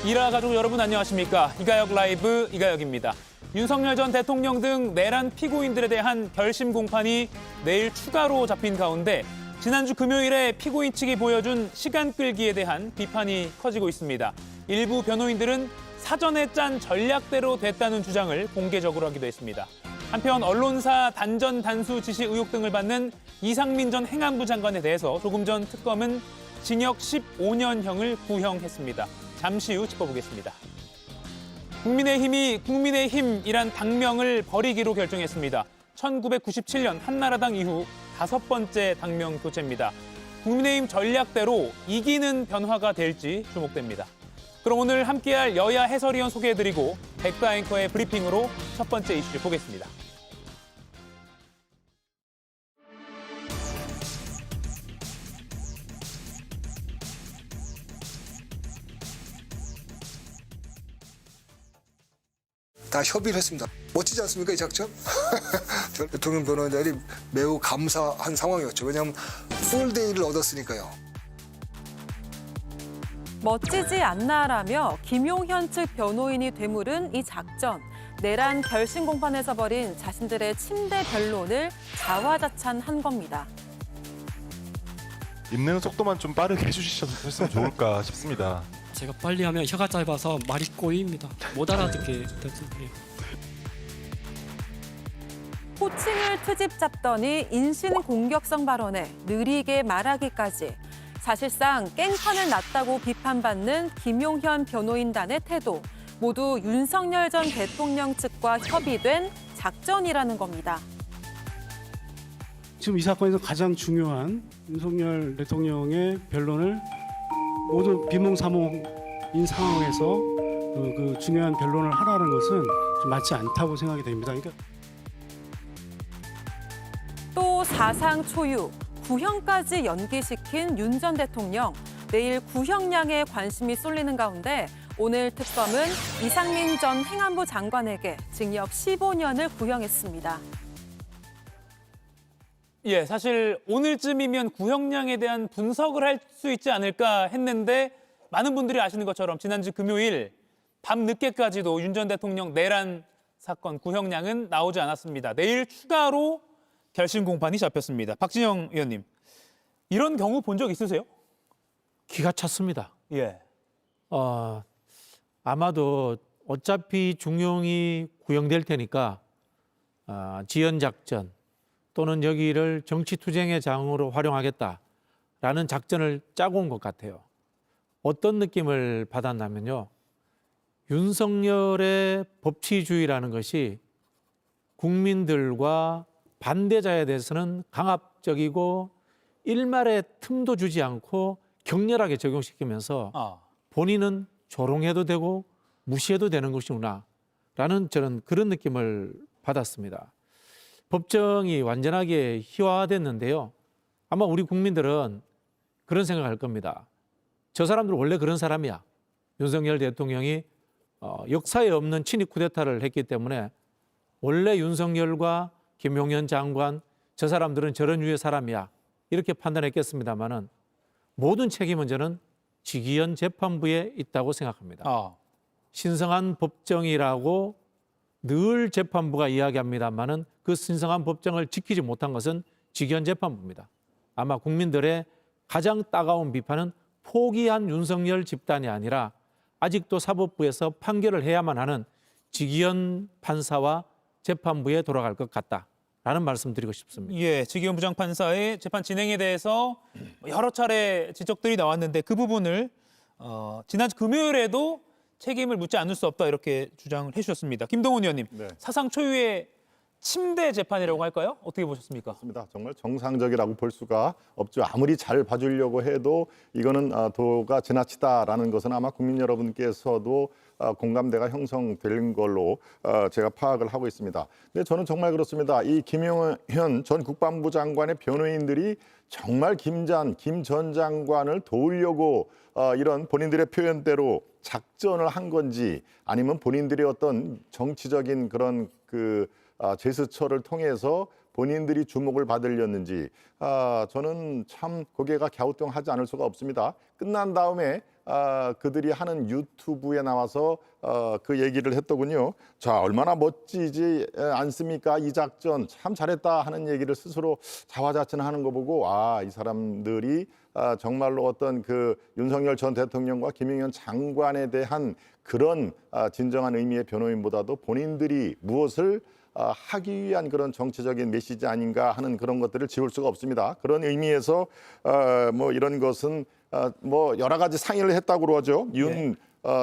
일화 가족 여러분 안녕하십니까? 이가역 라이브 이가역입니다. 윤석열 전 대통령 등 내란 피고인들에 대한 결심 공판이 내일 추가로 잡힌 가운데 지난주 금요일에 피고인 측이 보여준 시간 끌기에 대한 비판이 커지고 있습니다. 일부 변호인들은 사전에 짠 전략대로 됐다는 주장을 공개적으로 하기도 했습니다. 한편 언론사 단전 단수 지시 의혹 등을 받는 이상민 전 행안부 장관에 대해서 조금 전 특검은 징역 15년형을 구형했습니다. 잠시 후 짚어보겠습니다. 국민의힘이 국민의힘이란 당명을 버리기로 결정했습니다. 1997년 한나라당 이후 5번째 당명 교체입니다. 국민의힘 전략대로 이기는 변화가 될지 주목됩니다. 그럼 오늘 함께할 여야 해설위원 소개해드리고 백다 앵커의 브리핑으로 첫 번째 이슈 보겠습니다. 다 협의를 했습니다. 멋지지 않습니까, 이 작전? 전 대통령 변호인들이 매우 감사한 상황이었죠. 왜냐하면 풀데이를 얻었으니까요. 멋지지 않나라며 김용현 측 변호인이 되물은 이 작전. 내란 결심 공판에서 벌인 자신들의 침대 변론을 자화자찬한 겁니다. 읽는 속도만 좀 빠르게 해주셨으면 좋을까 싶습니다. 제가 빨리 하면 혀가 짧아서 말이 꼬입니다. 못 알아듣게 됐어요. 호칭을 트집 잡더니 인신 공격성 발언에 느리게 말하기까지. 사실상 깽판을 놨다고 비판받는 김용현 변호인단의 태도. 모두 윤석열 전 대통령 측과 협의된 작전이라는 겁니다. 지금 이 사건에서 가장 중요한 윤석열 대통령의 변론을 모두 비몽사몽인 상황에서 그 중요한 변론을 하라는 것은 좀 맞지 않다고 생각이 됩니다. 그러니까 또 사상 초유, 구형까지 연기시킨 윤 전 대통령. 내일 구형량에 관심이 쏠리는 가운데 오늘 특검은 이상민 전 행안부 장관에게 징역 15년을 구형했습니다. 예, 사실 오늘쯤이면 구형량에 대한 분석을 할 수 있지 않을까 했는데 많은 분들이 아시는 것처럼 지난주 금요일 밤 늦게까지도 윤 전 대통령 내란 사건 구형량은 나오지 않았습니다. 내일 추가로 결심 공판이 잡혔습니다. 박진영 의원님, 이런 경우 본 적 있으세요? 기가 찼습니다. 예. 아마도 어차피 중용이 구형될 테니까 지연작전 또는 여기를 정치투쟁의 장으로 활용하겠다라는 작전을 짜고 온 것 같아요. 어떤 느낌을 받았냐면요. 윤석열의 법치주의라는 것이 국민들과 반대자에 대해서는 강압적이고 일말의 틈도 주지 않고 격렬하게 적용시키면서 본인은 조롱해도 되고 무시해도 되는 것이구나 라는 저는 그런 느낌을 받았습니다. 법정이 완전하게 희화화됐는데요. 아마 우리 국민들은 그런 생각을 할 겁니다. 저 사람들 원래 그런 사람이야. 윤석열 대통령이 역사에 없는 친위 쿠데타를 했기 때문에 원래 윤석열과 김용현 장관 저 사람들은 저런 유의 사람이야. 이렇게 판단했겠습니다마는 모든 책임은 저는 지기현 재판부에 있다고 생각합니다. 신성한 법정이라고 늘 재판부가 이야기합니다마는 그 신성한 법정을 지키지 못한 것은 지기현 재판부입니다. 아마 국민들의 가장 따가운 비판은 포기한 윤석열 집단이 아니라 아직도 사법부에서 판결을 해야만 하는 지기현 판사와 재판부에 돌아갈 것 같다라는 말씀 드리고 싶습니다. 예, 지기현 부장판사의 재판 진행에 대해서 여러 차례 지적들이 나왔는데 그 부분을 지난 금요일에도 책임을 묻지 않을 수 없다 이렇게 주장을 해주셨습니다. 김동훈 의원님, 네. 사상 초유의 침대 재판이라고 할까요? 어떻게 보셨습니까? 맞습니다. 정말 정상적이라고 볼 수가 없죠. 아무리 잘 봐주려고 해도 이거는 도가 지나치다라는 것은 아마 국민 여러분께서도 공감대가 형성될 걸로 제가 파악을 하고 있습니다. 근데 저는 정말 그렇습니다. 이 김용현 전 국방부 장관의 변호인들이 정말 김 전 장관을 도우려고 이런 본인들의 표현대로 작전을 한 건지 아니면 본인들의 어떤 정치적인 그런 제스처를 통해서 본인들이 주목을 받으려는지 저는 참 고개가 갸우뚱하지 않을 수가 없습니다. 끝난 다음에 그들이 하는 유튜브에 나와서 그 얘기를 했더군요. 자, 얼마나 멋지지 않습니까? 이 작전 참 잘했다 하는 얘기를 스스로 자화자찬하는 거 보고 이 사람들이 정말로 어떤 그 윤석열 전 대통령과 김용현 장관에 대한 그런 진정한 의미의 변호인보다도 본인들이 무엇을 하기 위한 그런 정치적인 메시지 아닌가 하는 그런 것들을 지울 수가 없습니다. 그런 의미에서 뭐 이런 것은 뭐 여러 가지 상의를 했다고 그러죠. 윤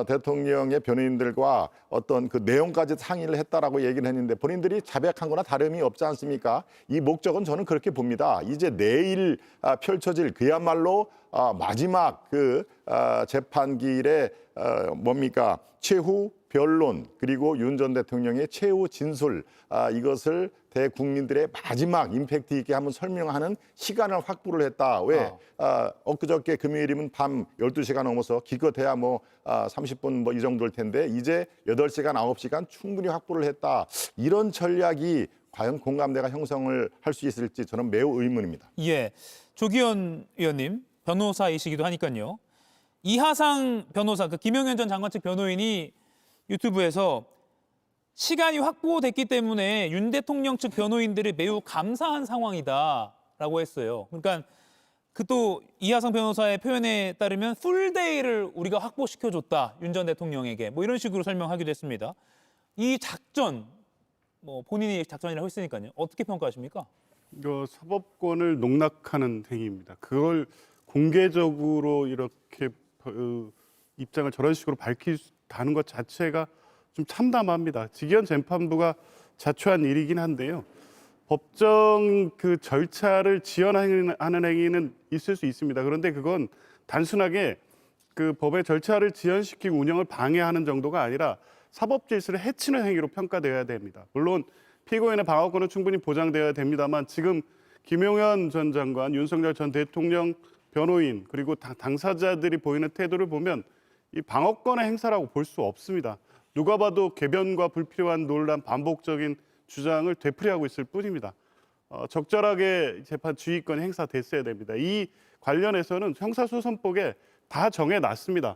대통령의 변호인들과 어떤 그 내용까지 상의를 했다라고 얘기를 했는데 본인들이 자백한 거나 다름이 없지 않습니까? 이 목적은 저는 그렇게 봅니다. 이제 내일 펼쳐질 그야말로 마지막 그 재판기일의 뭡니까? 최후 변론 그리고 윤 전 대통령의 최후 진술 이것을 대국민들의 마지막 임팩트 있게 한번 설명하는 시간을 확보를 했다. 왜? 엊그저께 금요일이면 밤 12시가 넘어서 기껏해야 뭐 30분 뭐 이 정도일 텐데 이제 8시간, 9시간 충분히 확보를 했다. 이런 전략이 과연 공감대가 형성을 할 수 있을지 저는 매우 의문입니다. 예, 조기현 의원님 변호사이시기도 하니까요. 이하상 변호사, 그 김용현 전 장관 측 변호인이 유튜브에서 시간이 확보됐기 때문에 윤 대통령 측 변호인들이 매우 감사한 상황이다라고 했어요. 그러니까 그 또 이하상 변호사의 표현에 따르면 풀데이를 우리가 확보시켜줬다. 윤 전 대통령에게. 뭐 이런 식으로 설명하기도 했습니다. 이 작전, 뭐 본인이 작전이라고 했으니까요. 어떻게 평가하십니까? 이거 사법권을 농락하는 행위입니다. 그걸 공개적으로 이렇게 입장을 저런 식으로 밝히다는 것 자체가 좀 참담합니다. 지기현 재판부가 자초한 일이긴 한데요. 법정 그 절차를 지연하는 행위는 있을 수 있습니다. 그런데 그건 단순하게 그 법의 절차를 지연시키고 운영을 방해하는 정도가 아니라 사법 질서를 해치는 행위로 평가되어야 됩니다. 물론 피고인의 방어권은 충분히 보장되어야 됩니다만 지금 김용현 전 장관, 윤석열 전 대통령 변호인 그리고 당사자들이 보이는 태도를 보면 이 방어권의 행사라고 볼 수 없습니다. 누가 봐도 궤변과 불필요한 논란, 반복적인 주장을 되풀이하고 있을 뿐입니다. 적절하게 재판 지휘권이 행사됐어야 됩니다. 이 관련해서는 형사소송법에 다 정해놨습니다.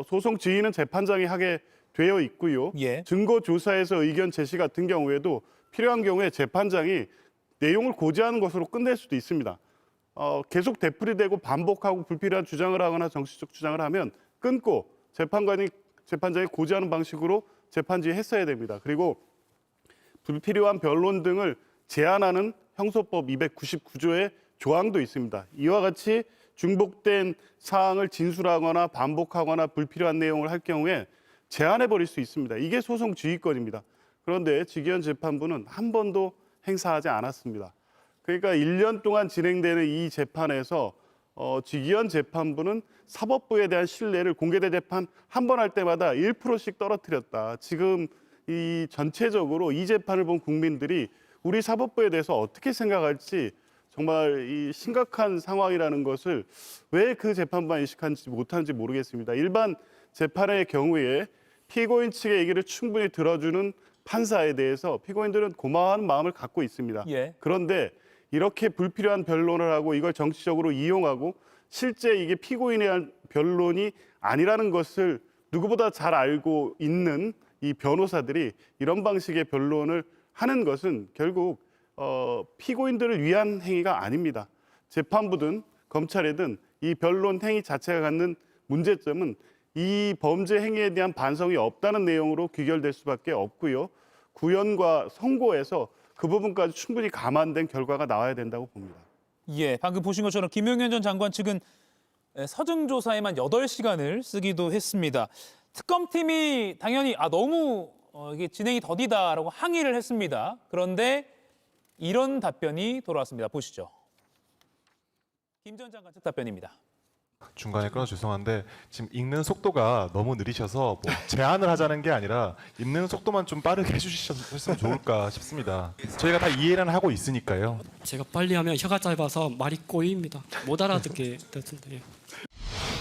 소송 지휘는 재판장이 하게 되어 있고요. 예. 증거 조사에서 의견 제시 같은 경우에도 필요한 경우에 재판장이 내용을 고지하는 것으로 끝낼 수도 있습니다. 계속 되풀이되고 반복하고 불필요한 주장을 하거나 정치적 주장을 하면 끊고 재판장이 고지하는 방식으로 재판 지휘했어야 됩니다. 그리고 불필요한 변론 등을 제한하는 형소법 299조의 조항도 있습니다. 이와 같이 중복된 사항을 진술하거나 반복하거나 불필요한 내용을 할 경우에 제한해버릴 수 있습니다. 이게 소송 지휘권입니다. 그런데 지기현 재판부는 한 번도 행사하지 않았습니다. 그러니까 1년 동안 진행되는 이 재판에서 지기현 재판부는 사법부에 대한 신뢰를 공개된 재판 한 번 할 때마다 1%씩 떨어뜨렸다. 지금 이 전체적으로 이 재판을 본 국민들이 우리 사법부에 대해서 어떻게 생각할지 정말 이 심각한 상황이라는 것을 왜 그 재판부만 인식하지 못하는지 모르겠습니다. 일반 재판의 경우에 피고인 측의 얘기를 충분히 들어주는 판사에 대해서 피고인들은 고마워하는 마음을 갖고 있습니다. 예. 그런데 이렇게 불필요한 변론을 하고 이걸 정치적으로 이용하고 실제 이게 피고인에 대한 변론이 아니라는 것을 누구보다 잘 알고 있는 이 변호사들이 이런 방식의 변론을 하는 것은 결국 피고인들을 위한 행위가 아닙니다. 재판부든 검찰이든 이 변론 행위 자체가 갖는 문제점은 이 범죄 행위에 대한 반성이 없다는 내용으로 귀결될 수밖에 없고요. 구현과 선고에서 그 부분까지 충분히 감안된 결과가 나와야 된다고 봅니다. 예, 방금 보신 것처럼 김용현 전 장관 측은 서증 조사에만 8시간을 쓰기도 했습니다. 특검팀이 당연히 너무 이게 진행이 더디다라고 항의를 했습니다. 그런데 이런 답변이 돌아왔습니다. 보시죠. 김 전 장관 측 답변입니다. 중간에 끊어 죄송한데 지금 읽는 속도가 너무 느리셔서 뭐 제안을 하자는 게 아니라 읽는 속도만 좀 빠르게 해주셨으면 좋을까 싶습니다. 저희가 다 이해는 하고 있으니까요. 제가 빨리 하면 혀가 짧아서 말이 꼬입니다. 못 알아듣게 됐습니다. 예.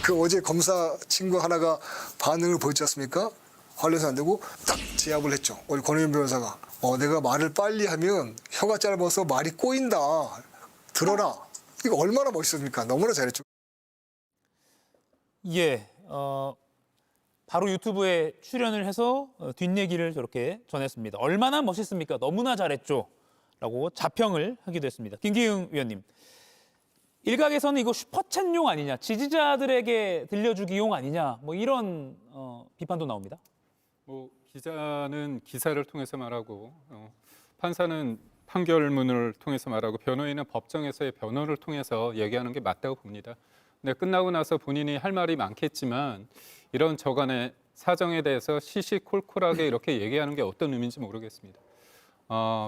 그 어제 검사 친구 하나가 반응을 보였지 않습니까? 관련해서 안 되고 딱 제압을 했죠. 우리 권은현 변호사가 내가 말을 빨리 하면 혀가 짧아서 말이 꼬인다. 들어라. 이거 얼마나 멋있습니까? 너무나 잘했죠. 예, 바로 유튜브에 출연을 해서 뒷얘기를 저렇게 전했습니다. 얼마나 멋있습니까? 너무나 잘했죠. 라고 자평을 하기도 했습니다. 김기흥 위원님, 일각에서는 이거 슈퍼챗용 아니냐, 지지자들에게 들려주기용 아니냐, 뭐 이런 비판도 나옵니다. 뭐 기자는 기사를 통해서 말하고 판사는 판결문을 통해서 말하고 변호인은 법정에서의 변호를 통해서 얘기하는 게 맞다고 봅니다. 근데 끝나고 나서 본인이 할 말이 많겠지만 이런 저간의 사정에 대해서 시시콜콜하게 이렇게 얘기하는 게 어떤 의미인지 모르겠습니다.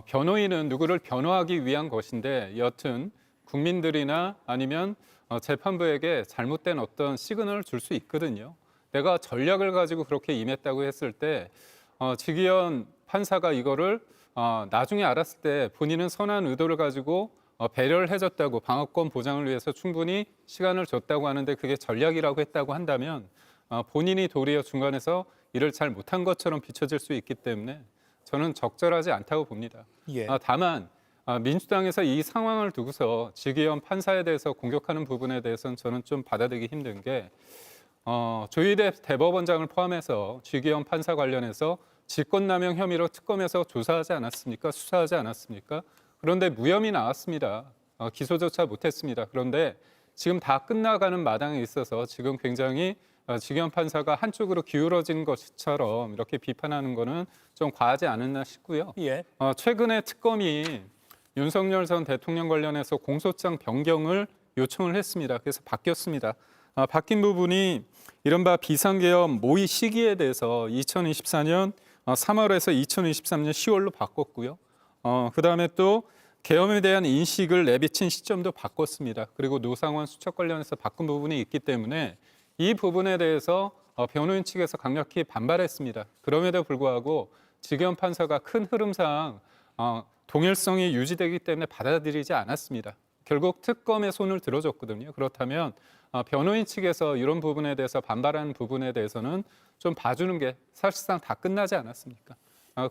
변호인은 누구를 변호하기 위한 것인데 여튼 국민들이나 아니면 재판부에게 잘못된 어떤 시그널을 줄 수 있거든요. 내가 전략을 가지고 그렇게 임했다고 했을 때 지기현 판사가 이거를 나중에 알았을 때 본인은 선한 의도를 가지고 배려를 해줬다고, 방어권 보장을 위해서 충분히 시간을 줬다고 하는데 그게 전략이라고 했다고 한다면 본인이 도리어 중간에서 일을 잘 못한 것처럼 비춰질 수 있기 때문에 저는 적절하지 않다고 봅니다. 예. 다만 민주당에서 이 상황을 두고서 지기현 판사에 대해서 공격하는 부분에 대해서는 저는 좀 받아들이기 힘든 게 조희대 대법원장을 포함해서 지기현 판사 관련해서 직권남용 혐의로 특검에서 조사하지 않았습니까? 수사하지 않았습니까? 그런데 무혐의 나왔습니다. 기소조차 못했습니다. 그런데 지금 다 끝나가는 마당에 있어서 지금 굉장히 지기현 판사가 한쪽으로 기울어진 것처럼 이렇게 비판하는 거는 좀 과하지 않았나 싶고요. 예. 최근에 특검이 윤석열 전 대통령 관련해서 공소장 변경을 요청을 했습니다. 그래서 바뀌었습니다. 바뀐 부분이 이른바 비상계엄 모의 시기에 대해서 2024년 3월에서 2023년 10월로 바꿨고요. 그다음에 또 계엄에 대한 인식을 내비친 시점도 바꿨습니다. 그리고 노상원 수첩 관련해서 바꾼 부분이 있기 때문에 이 부분에 대해서 변호인 측에서 강력히 반발했습니다. 그럼에도 불구하고 지기현 판사가 큰 흐름상 동일성이 유지되기 때문에 받아들이지 않았습니다. 결국 특검의 손을 들어줬거든요. 그렇다면 변호인 측에서 이런 부분에 대해서 반발하는 부분에 대해서는 좀 봐주는 게 사실상 다 끝나지 않았습니까?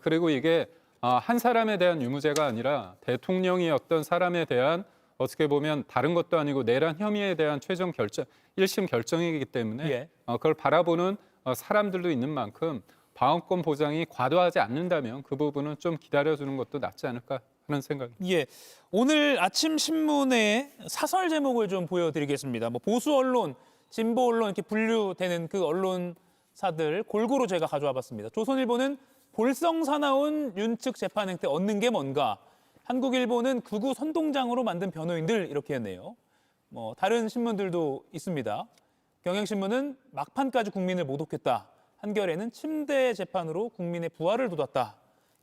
그리고 이게 한 사람에 대한 유무죄가 아니라 대통령이 어떤 사람에 대한 어떻게 보면 다른 것도 아니고 내란 혐의에 대한 최종 결정, 1심 결정이기 때문에 예. 그걸 바라보는 사람들도 있는 만큼 방어권 보장이 과도하지 않는다면 그 부분은 좀 기다려주는 것도 낫지 않을까 하는 생각입니다. 예, 오늘 아침 신문의 사설 제목을 좀 보여드리겠습니다. 뭐 보수 언론, 진보 언론 이렇게 분류되는 그 언론사들 골고루 제가 가져와 봤습니다. 조선일보는 볼썽사나운 윤측 재판 행태 얻는 게 뭔가, 한국일보는 극우 선동장으로 만든 변호인들 이렇게 했네요. 뭐 다른 신문들도 있습니다. 경향신문은 막판까지 국민을 모독했다. 한겨레는 침대 재판으로 국민의 부활을 돋았다.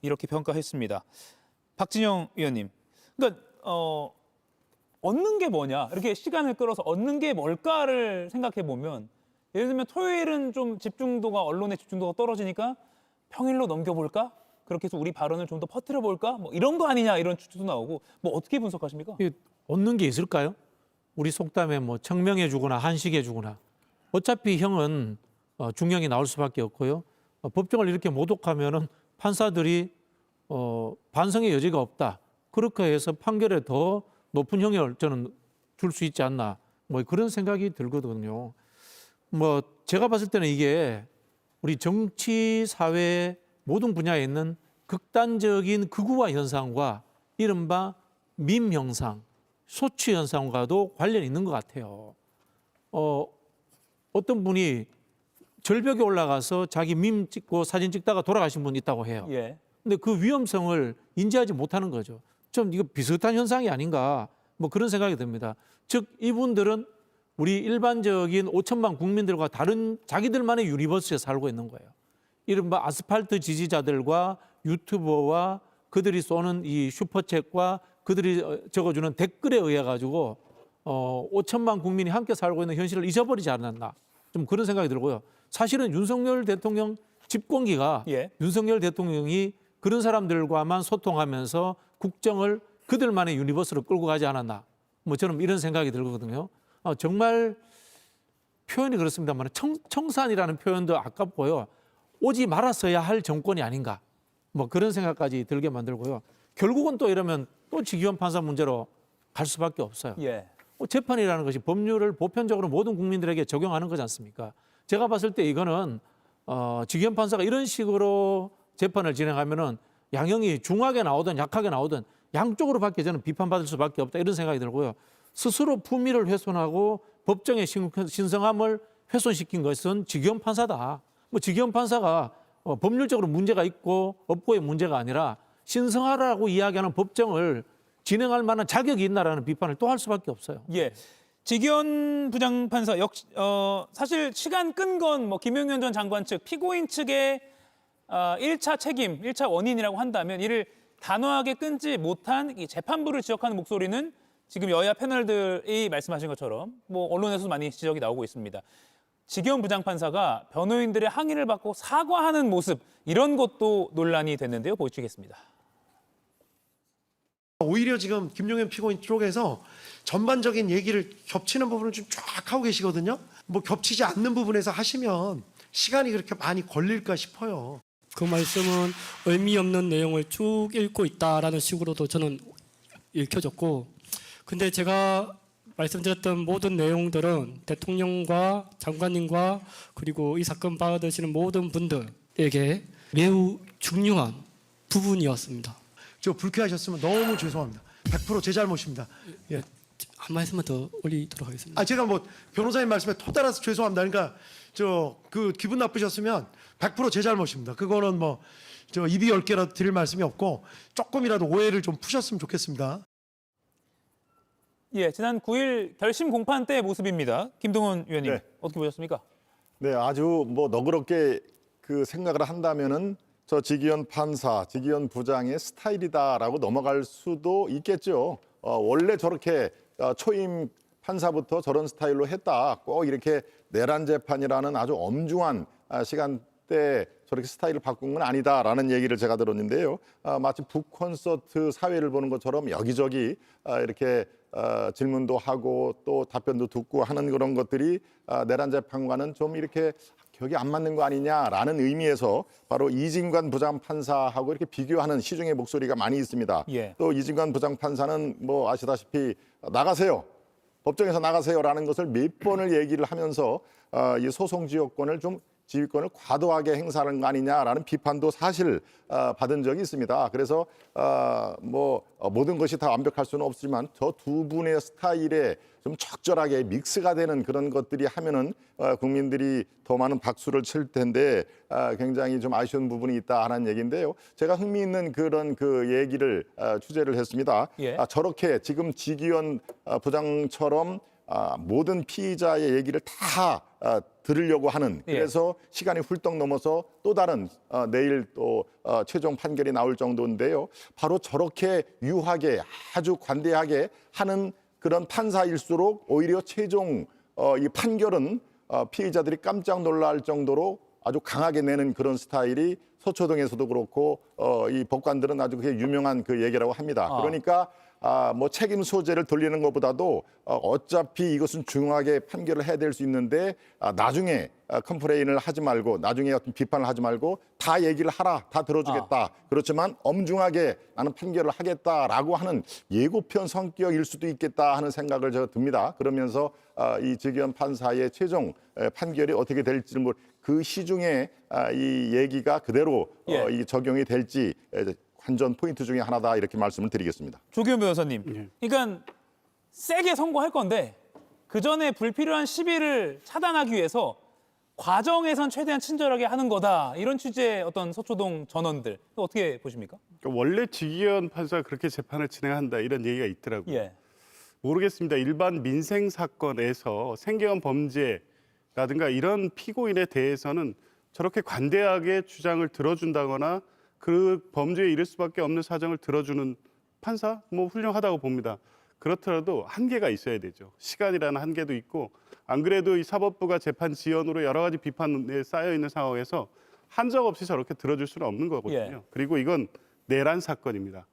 이렇게 평가했습니다. 박진영 위원님, 그러니까 얻는 게 뭐냐, 이렇게 시간을 끌어서 얻는 게 뭘까를 생각해 보면, 예를 들면 토요일은 좀 집중도가, 언론의 집중도가 떨어지니까 평일로 넘겨볼까? 그렇게 해서 우리 발언을 좀 더 퍼뜨려 볼까? 뭐 이런 거 아니냐, 이런 추측도 나오고, 뭐 어떻게 분석하십니까? 얻는 게 있을까요? 우리 속담에 뭐 청명해 주거나 한식해 주거나, 어차피 형은 중형이 나올 수밖에 없고요. 법정을 이렇게 모독하면은 판사들이 반성의 여지가 없다. 그렇게 해서 판결에 더 높은 형을 저는 줄 수 있지 않나. 뭐 그런 생각이 들거든요. 뭐 제가 봤을 때는 이게 우리 정치, 사회 모든 분야에 있는 극단적인 극우화 현상과 이른바 밈 현상, 소치 현상과도 관련이 있는 것 같아요. 어떤 분이 절벽에 올라가서 자기 밈 찍고 사진 찍다가 돌아가신 분 있다고 해요. 예. 근데 그 위험성을 인지하지 못하는 거죠. 좀 이거 비슷한 현상이 아닌가, 뭐 그런 생각이 듭니다. 즉 이분들은 우리 일반적인 5천만 국민들과 다른 자기들만의 유니버스에 살고 있는 거예요. 이른바 아스팔트 지지자들과 유튜버와 그들이 쏘는 이 슈퍼챗과 그들이 적어주는 댓글에 의해 가지고 5천만 국민이 함께 살고 있는 현실을 잊어버리지 않았나, 좀 그런 생각이 들고요. 사실은 윤석열 대통령 집권기가 예. 윤석열 대통령이 그런 사람들과만 소통하면서 국정을 그들만의 유니버스로 끌고 가지 않았나, 뭐 저는 이런 생각이 들거든요. 정말 표현이 그렇습니다만 청산이라는 표현도 아깝고요. 오지 말았어야 할 정권이 아닌가. 뭐 그런 생각까지 들게 만들고요. 결국은 또 이러면 또 직위원 판사 문제로 갈 수밖에 없어요. 예. 재판이라는 것이 법률을 보편적으로 모든 국민들에게 적용하는 거지 않습니까? 제가 봤을 때 이거는 직위원 판사가 이런 식으로 재판을 진행하면은 양형이 중하게 나오든 약하게 나오든 양쪽으로 밖에 저는 비판받을 수밖에 없다 이런 생각이 들고요. 스스로 품위를 훼손하고 법정의 신성함을 훼손시킨 것은 직위원 판사다. 뭐 직위원 판사가 법률적으로 문제가 있고 없고의 문제가 아니라 신성하라고 이야기하는 법정을 진행할 만한 자격이 있나라는 비판을 또 할 수밖에 없어요. 예. 직위원 부장판사 역시 사실 시간 끈 건 뭐 김용현 전 장관 측 피고인 측의 1차 책임, 1차 원인이라고 한다면 이를 단호하게 끊지 못한 이 재판부를 지적하는 목소리는 지금 여야 패널들이 말씀하신 것처럼 뭐 언론에서도 많이 지적이 나오고 있습니다. 직위원 부장판사가 변호인들의 항의를 받고 사과하는 모습 이런 것도 논란이 됐는데요. 보시겠습니다. 오히려 지금 김용현 피고인 쪽에서 전반적인 얘기를 겹치는 부분을 좀 쫙 하고 계시거든요. 뭐 겹치지 않는 부분에서 하시면 시간이 그렇게 많이 걸릴까 싶어요. 그 말씀은 의미 없는 내용을 쭉 읽고 있다라는 식으로도 저는 읽혀졌고, 근데 제가 말씀드렸던 모든 내용들은 대통령과 장관님과 그리고 이 사건 받으시는 모든 분들에게 매우 중요한 부분이었습니다. 저 불쾌하셨으면 너무 죄송합니다. 100% 제 잘못입니다. 예. 한 말씀만 더 올리도록 하겠습니다. 제가 뭐 변호사님 말씀에 토달아서 죄송합니다. 그러니까 그 기분 나쁘셨으면 100% 제 잘못입니다. 그거는 뭐 입이 10개라도 드릴 말씀이 없고 조금이라도 오해를 좀 푸셨으면 좋겠습니다. 예, 지난 9일 결심 공판 때의 모습입니다. 김동원 위원님 네. 어떻게 보셨습니까? 네, 아주 뭐 너그럽게 그 생각을 한다면은 저 직위원 판사, 직위원 부장의 스타일이다라고 넘어갈 수도 있겠죠. 원래 저렇게 초임 판사부터 저런 스타일로 했다. 꼭 이렇게 내란 재판이라는 아주 엄중한 시간대에 저렇게 스타일을 바꾼 건 아니다라는 얘기를 제가 들었는데요. 마치 북콘서트 사회를 보는 것처럼 여기저기 이렇게 질문도 하고 또 답변도 듣고 하는 그런 것들이 내란 재판과는 좀 이렇게 격이 안 맞는 거 아니냐라는 의미에서 바로 이진관 부장판사하고 이렇게 비교하는 시중의 목소리가 많이 있습니다. 예. 또 이진관 부장판사는 뭐 아시다시피 나가세요. 법정에서 나가세요라는 것을 몇 번을 얘기를 하면서 이 소송 지휘권을 좀 지휘권을 과도하게 행사하는 거 아니냐라는 비판도 사실 받은 적이 있습니다. 그래서 뭐 모든 것이 다 완벽할 수는 없지만 저 두 분의 스타일에 좀 적절하게 믹스가 되는 그런 것들이 하면은 국민들이 더 많은 박수를 칠 텐데 굉장히 좀 아쉬운 부분이 있다 하는 얘기인데요. 제가 흥미있는 그런 그 얘기를 취재를 했습니다. 예. 저렇게 지금 직위원 부장처럼 모든 피의자의 얘기를 다 들으려고 하는 그래서 시간이 훌쩍 넘어서 또 다른 내일 또 최종 판결이 나올 정도인데요. 바로 저렇게 유하게 아주 관대하게 하는 그런 판사일수록 오히려 최종 이 판결은 피의자들이 깜짝 놀랄 정도로 아주 강하게 내는 그런 스타일이 서초동에서도 그렇고 이 법관들은 아주 그게 유명한 그 얘기라고 합니다. 그러니까 뭐 책임 소재를 돌리는 것보다도 어차피 이것은 중요하게 판결을 해야 될 수 있는데 나중에 컴플레인을 하지 말고 나중에 어떤 비판을 하지 말고 다 얘기를 하라, 다 들어주겠다. 그렇지만 엄중하게 나는 판결을 하겠다라고 하는 예고편 성격일 수도 있겠다 하는 생각을 제가 듭니다. 그러면서 이 직위원 판사의 최종 판결이 어떻게 될지를 그 시중에 이 얘기가 그대로 이 적용이 될지 관전 포인트 중에 하나다 이렇게 말씀을 드리겠습니다. 조기현 변호사님, 그러니까 세게 선고할 건데 그 전에 불필요한 시비를 차단하기 위해서 과정에선 최대한 친절하게 하는 거다 이런 취지의 어떤 서초동 전원들 어떻게 보십니까? 그러니까 원래 직위원 판사가 그렇게 재판을 진행한다 이런 얘기가 있더라고요. 예. 모르겠습니다. 일반 민생 사건에서 생계형 범죄라든가 이런 피고인에 대해서는 저렇게 관대하게 주장을 들어준다거나 그 범죄에 이를 수밖에 없는 사정을 들어주는 판사 뭐 훌륭하다고 봅니다. 그렇더라도 한계가 있어야 되죠. 시간이라는 한계도 있고 안 그래도 이 사법부가 재판 지연으로 여러 가지 비판에 쌓여 있는 상황에서 한적 없이 저렇게 들어줄 수는 없는 거거든요. 그리고 이건 내란 사건입니다.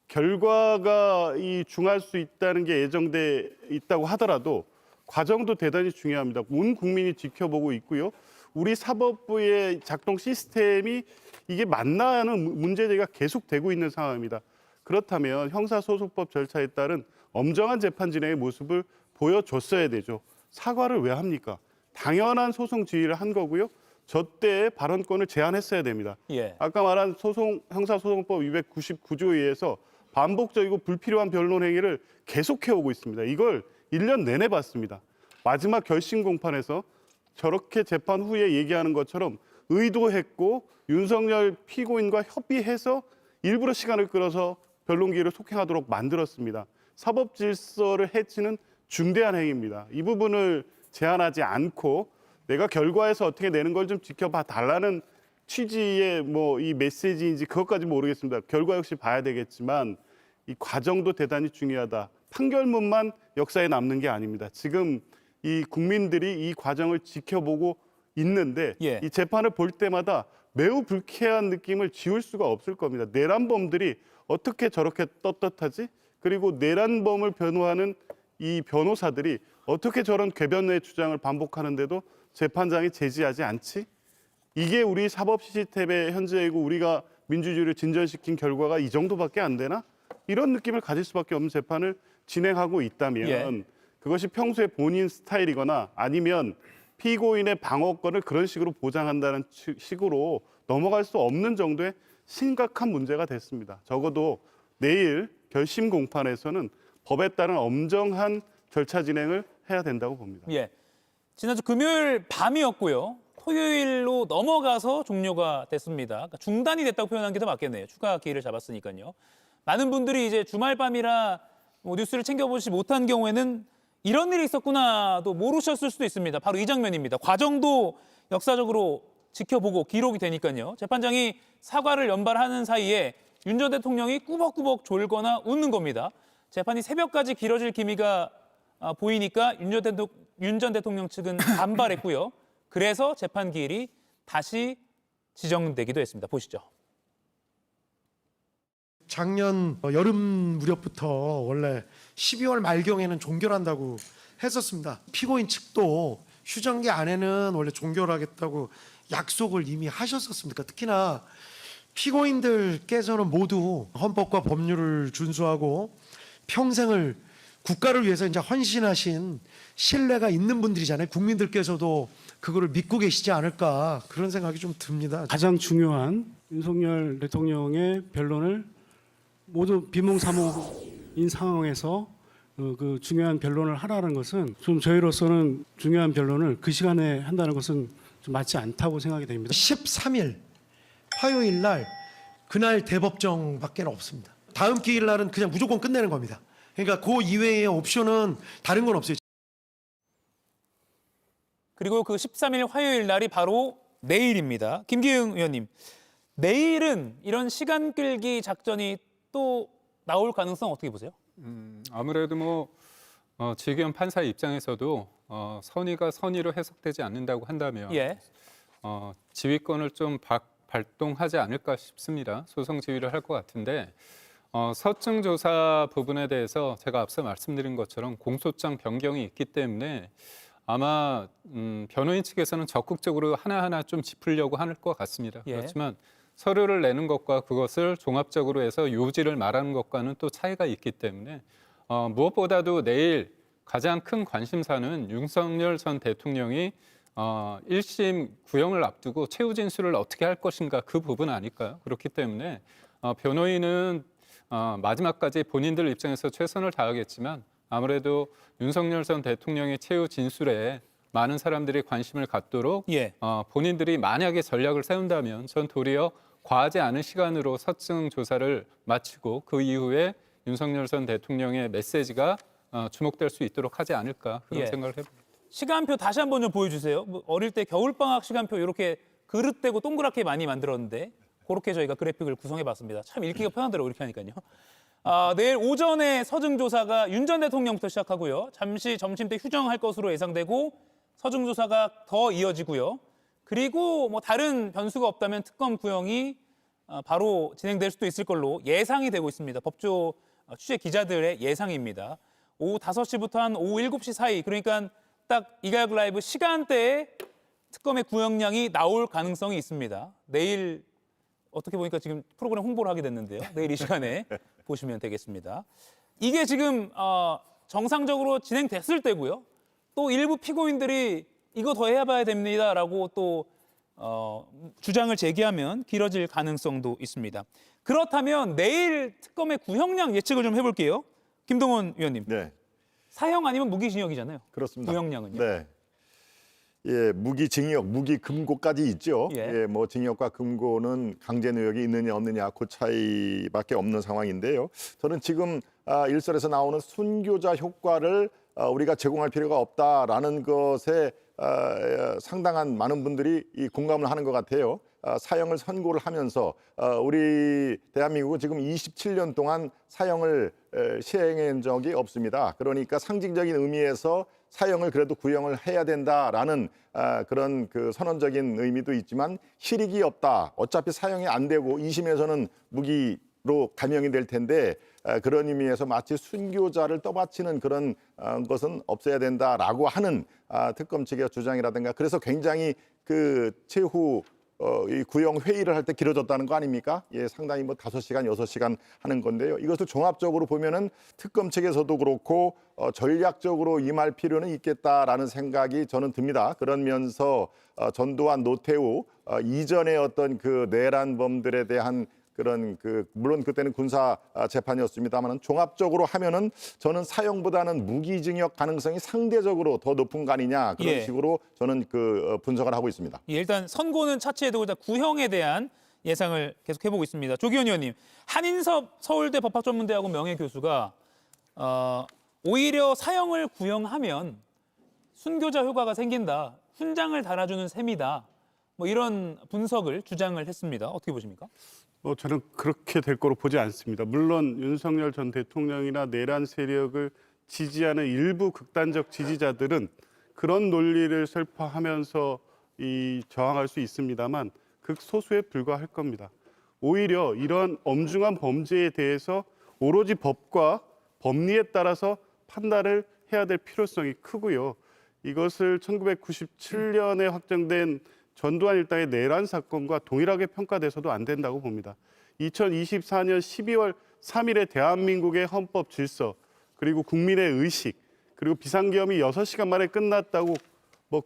결과가 이 중할 수 있다는 게 예정돼 있다고 하더라도 과정도 대단히 중요합니다. 온 국민이 지켜보고 있고요. 우리 사법부의 작동 시스템이 이게 맞나는 문제제기가 계속되고 있는 상황입니다. 그렇다면 형사소송법 절차에 따른 엄정한 재판 진행의 모습을 보여줬어야 되죠. 사과를 왜 합니까? 당연한 소송 지휘를 한 거고요. 저 때의 발언권을 제한했어야 됩니다. 예. 아까 말한 형사소송법 299조에 의해서 반복적이고 불필요한 변론 행위를 계속해오고 있습니다. 이걸 1년 내내 봤습니다. 마지막 결심 공판에서 저렇게 재판 후에 얘기하는 것처럼 의도했고 윤석열 피고인과 협의해서 일부러 시간을 끌어서 변론 기회를 속행하도록 만들었습니다. 사법 질서를 해치는 중대한 행위입니다. 이 부분을 제한하지 않고 내가 결과에서 어떻게 내는 걸 좀 지켜봐 달라는 취지의 이 메시지인지 그것까지 모르겠습니다. 결과 역시 봐야 되겠지만 이 과정도 대단히 중요하다. 판결문만 역사에 남는 게 아닙니다. 지금 이 국민들이 이 과정을 지켜보고 있는데 예. 이 재판을 볼 때마다 매우 불쾌한 느낌을 지울 수가 없을 겁니다. 내란범들이 어떻게 저렇게 떳떳하지? 그리고 내란범을 변호하는 이 변호사들이 어떻게 저런 궤변의 주장을 반복하는데도 재판장이 제지하지 않지? 이게 우리 사법 시스템의 현재이고 우리가 민주주의를 진전시킨 결과가 이 정도밖에 안 되나? 이런 느낌을 가질 수밖에 없는 재판을 진행하고 있다면 예. 그것이 평소에 본인 스타일이거나 아니면 피고인의 방어권을 그런 식으로 보장한다는 식으로 넘어갈 수 없는 정도의 심각한 문제가 됐습니다. 적어도 내일 결심 공판에서는 법에 따른 엄정한 절차 진행을 해야 된다고 봅니다. 예. 지난주 금요일 밤이었고요. 토요일로 넘어가서 종료가 됐습니다. 그러니까 중단이 됐다고 표현한 게 더 맞겠네요. 추가 기회를 잡았으니까요. 많은 분들이 이제 주말 밤이라 뉴스를 챙겨보지 못한 경우에는 이런 일이 있었구나도 모르셨을 수도 있습니다. 바로 이 장면입니다. 과정도 역사적으로 지켜보고 기록이 되니까요. 재판장이 사과를 연발하는 사이에 윤 전 대통령이 꾸벅꾸벅 졸거나 웃는 겁니다. 재판이 새벽까지 길어질 기미가 보이니까 윤 전 대통령 측은 반발했고요. 그래서 재판 기일이 다시 지정되기도 했습니다. 보시죠. 작년 여름 무렵부터 원래 12월 말경에는 종결한다고 했었습니다. 피고인 측도 휴정기 안에는 원래 종결하겠다고 약속을 이미 하셨었습니다. 특히나 피고인들께서는 모두 헌법과 법률을 준수하고 평생을 국가를 위해서 이제 헌신하신 신뢰가 있는 분들이잖아요. 국민들께서도 그거를 믿고 계시지 않을까 그런 생각이 좀 듭니다. 가장 중요한 윤석열 대통령의 변론을 모두 비몽사몽인 상황에서 그 중요한 변론을 하라는 것은 좀 저희로서는 중요한 변론을 그 시간에 한다는 것은 좀 맞지 않다고 생각이 됩니다. 13일 화요일 날 그날 대법정밖에 없습니다. 다음 기일 날은 그냥 무조건 끝내는 겁니다. 그러니까 그 이외의 옵션은 다른 건 없어요. 그리고 그 13일 화요일 날이 바로 내일입니다. 김기흥 의원님, 내일은 이런 시간 끌기 작전이 또 나올 가능성 어떻게 보세요? 아무래도 지금 판사의 입장에서도 선의가 선의로 해석되지 않는다고 한다면 예. 지휘권을 좀 발동하지 않을까 싶습니다. 소송 지휘를 할 것 같은데 서증 조사 부분에 대해서 제가 앞서 말씀드린 것처럼 공소장 변경이 있기 때문에 아마 변호인 측에서는 적극적으로 하나하나 좀 짚으려고 할 것 같습니다. 예. 그렇지만 서류를 내는 것과 그것을 종합적으로 해서 요지를 말하는 것과는 또 차이가 있기 때문에 무엇보다도 내일 가장 큰 관심사는 윤석열 전 대통령이 1심 구형을 앞두고 최후 진술을 어떻게 할 것인가 그 부분 아닐까요? 그렇기 때문에 변호인은 마지막까지 본인들 입장에서 최선을 다하겠지만 아무래도 윤석열 전 대통령의 최후 진술에 많은 사람들이 관심을 갖도록 예. 본인들이 만약에 전략을 세운다면 전 도리어 과하지 않은 시간으로 서증 조사를 마치고 그 이후에 윤석열 전 대통령의 메시지가 주목될 수 있도록 하지 않을까 그런 예. 생각을 해봅니다. 시간표 다시 한번 좀 보여주세요. 어릴 때 겨울방학 시간표 이렇게 그릇되고 동그랗게 많이 만들었는데 그렇게 저희가 그래픽을 구성해봤습니다. 참 읽기가 편하더라고요. 이렇게 하니까요. 내일 오전에 서증조사가 윤 전 대통령부터 시작하고요. 잠시 점심때 휴정할 것으로 예상되고 서증조사가 더 이어지고요. 그리고 다른 변수가 없다면 특검 구형이 바로 진행될 수도 있을 걸로 예상이 되고 있습니다. 법조 취재 기자들의 예상입니다. 오후 5시부터 한 오후 7시 사이, 그러니까 딱 이가역 라이브 시간대에 특검의 구형량이 나올 가능성이 있습니다. 내일 어떻게 보니까 지금 프로그램 홍보를 하게 됐는데요. 내일 이 시간에 보시면 되겠습니다. 이게 지금 정상적으로 진행됐을 때고요. 또 일부 피고인들이 이거 더 해봐야 됩니다라고 또 주장을 제기하면 길어질 가능성도 있습니다. 그렇다면 내일 특검의 구형량 예측을 좀 해볼게요. 김동원 위원님. 네, 사형 아니면 무기징역이잖아요. 그렇습니다. 구형량은요. 네. 예, 무기징역, 무기금고까지 있죠. 예. 예, 뭐 징역과 금고는 강제노역이 있느냐 없느냐 그 차이밖에 없는 상황인데요. 저는 지금 일설에서 나오는 순교자 효과를 우리가 제공할 필요가 없다라는 것에 상당한 많은 분들이 이 공감을 하는 것 같아요. 사형을 선고를 하면서 우리 대한민국은 지금 27년 동안 사형을 시행한 적이 없습니다. 그러니까 상징적인 의미에서 사형을 그래도 구형을 해야 된다라는 그런 그 선언적인 의미도 있지만 실익이 없다. 어차피 사형이 안 되고 2심에서는 무기로 감형이 될 텐데 그런 의미에서 마치 순교자를 떠받치는 그런 것은 없어야 된다라고 하는 특검 측의 주장이라든가 그래서 굉장히 그 최후 이 구형 회의를 할 때 길어졌다는 거 아닙니까? 예, 상당히 뭐 5시간, 6시간 하는 건데요. 이것을 종합적으로 보면은 특검 측에서도 그렇고 전략적으로 임할 필요는 있겠다라는 생각이 저는 듭니다. 그러면서 전두환, 노태우 이전의 어떤 그 내란범들에 대한 그런 그 물론 그때는 군사 재판이었습니다만 종합적으로 하면은 저는 사형보다는 무기징역 가능성이 상대적으로 더 높은 거 아니냐 그런 예. 식으로 저는 그 분석을 하고 있습니다. 예, 일단 선고는 차치해두고 구형에 대한 예상을 계속 해보고 있습니다. 조기현 의원님, 한인섭 서울대 법학전문대학원 명예교수가 오히려 사형을 구형하면 순교자 효과가 생긴다, 훈장을 달아주는 셈이다, 뭐 이런 분석을 주장을 했습니다. 어떻게 보십니까? 저는 그렇게 될 거로 보지 않습니다. 물론 윤석열 전 대통령이나 내란 세력을 지지하는 일부 극단적 지지자들은 그런 논리를 설파하면서 저항할 수 있습니다만 극소수에 불과할 겁니다. 오히려 이런 엄중한 범죄에 대해서 오로지 법과 법리에 따라서 판단을 해야 될 필요성이 크고요. 이것을 1997년에 확정된 전두환 일당의 내란 사건과 동일하게 평가돼서도 안 된다고 봅니다. 2024년 12월 3일에 대한민국의 헌법 질서 그리고 국민의 의식 그리고 비상계엄이 6시간 만에 끝났다고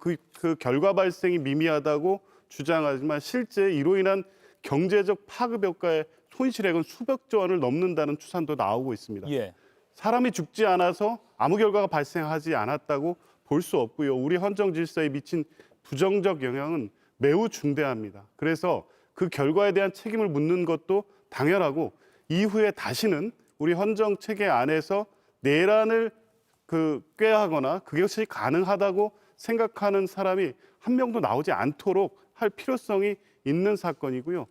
그 결과 발생이 미미하다고 주장하지만 실제 이로 인한 경제적 파급 효과의 손실액은 수백조 원을 넘는다는 추산도 나오고 있습니다. 예. 사람이 죽지 않아서 아무 결과가 발생하지 않았다고 볼 수 없고요. 우리 헌정 질서에 미친 부정적 영향은 매우 중대합니다. 그래서 그 결과에 대한 책임을 묻는 것도 당연하고 이후에 다시는 우리 헌정 체계 안에서 내란을 꾀하거나 그것이 가능하다고 생각하는 사람이 한 명도 나오지 않도록 할 필요성이 있는 사건이고요.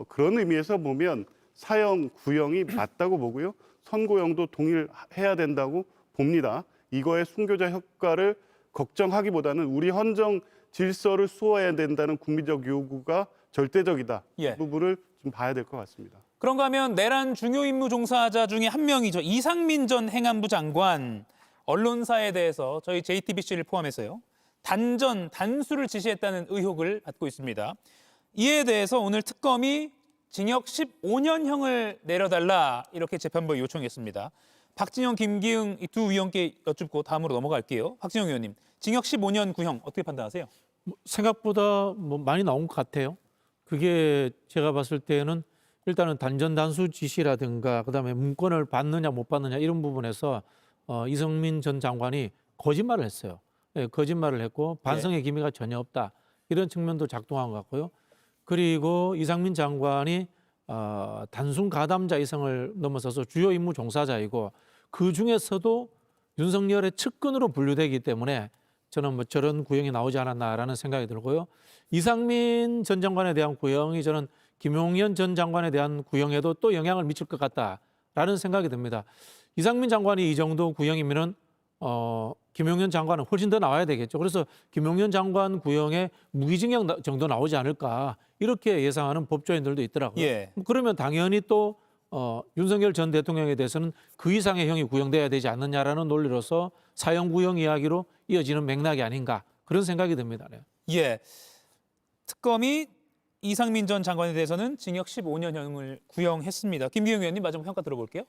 그런 의미에서 보면 사형, 구형이 맞다고 보고요. 선고형도 동일해야 된다고 봅니다. 이거의 순교자 효과를 걱정하기보다는 우리 헌정 질서를 수호해야 된다는 국민적 요구가 절대적이다. 예. 이 부분을 좀 봐야 될 것 같습니다. 그런가 하면 내란 중요 임무 종사자 중에 한 명이죠. 이상민 전 행안부 장관 언론사에 대해서 저희 JTBC를 포함해서요. 단수를 지시했다는 의혹을 받고 있습니다. 이에 대해서 오늘 특검이 징역 15년형을 내려달라 이렇게 재판부에 요청했습니다. 박진영, 김기흥 이 두 의원께 여쭙고 다음으로 넘어갈게요. 박진영 의원님, 징역 15년 구형 어떻게 판단하세요? 생각보다 많이 나온 것 같아요. 그게 제가 봤을 때는 일단은 단수 지시라든가 그다음에 문건을 받느냐 못 받느냐 이런 부분에서 이상민 전 장관이 거짓말을 했어요. 예, 거짓말을 했고 반성의 기미가 전혀 없다. 이런 측면도 작동한 것 같고요. 그리고 이상민 장관이 단순 가담자 이상을 넘어서서 주요 임무 종사자이고 그 중에서도 윤석열의 측근으로 분류되기 때문에 저는 저런 구형이 나오지 않았나라는 생각이 들고요. 이상민 전 장관에 대한 구형이 저는 김용현 전 장관에 대한 구형에도 또 영향을 미칠 것 같다라는 생각이 듭니다. 이상민 장관이 이 정도 구형이면은 김용현 장관은 훨씬 더 나와야 되겠죠. 그래서 김용현 장관 구형에 무기징역 정도 나오지 않을까 이렇게 예상하는 법조인들도 있더라고요. 예. 그러면 당연히 또 윤석열 전 대통령에 대해서는 그 이상의 형이 구형돼야 되지 않느냐라는 논리로서 사형 구형 이야기로 이어지는 맥락이 아닌가 그런 생각이 듭니다. 네. 예. 특검이 이상민 전 장관에 대해서는 징역 15년형을 구형했습니다. 김기영 의원님 마지막 평가 들어볼게요.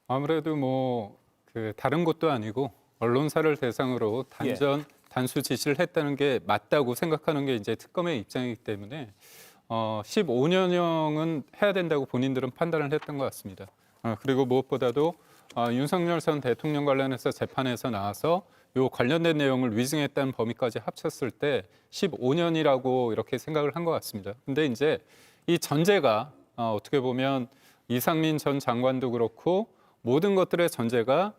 아무래도 뭐 그 다른 것도 아니고 언론사를 대상으로 단수 지시를 했다는 게 맞다고 생각하는 게 이제 특검의 입장이기 때문에 15년형은 해야 된다고 본인들은 판단을 했던 것 같습니다. 그리고 무엇보다도 윤석열 전 대통령 관련해서 재판에서 나와서 요 관련된 내용을 위증했다는 범위까지 합쳤을 때 15년이라고 이렇게 생각을 한 것 같습니다. 근데 이제 이 전제가 어떻게 보면 이상민 전 장관도 그렇고 모든 것들의 전제가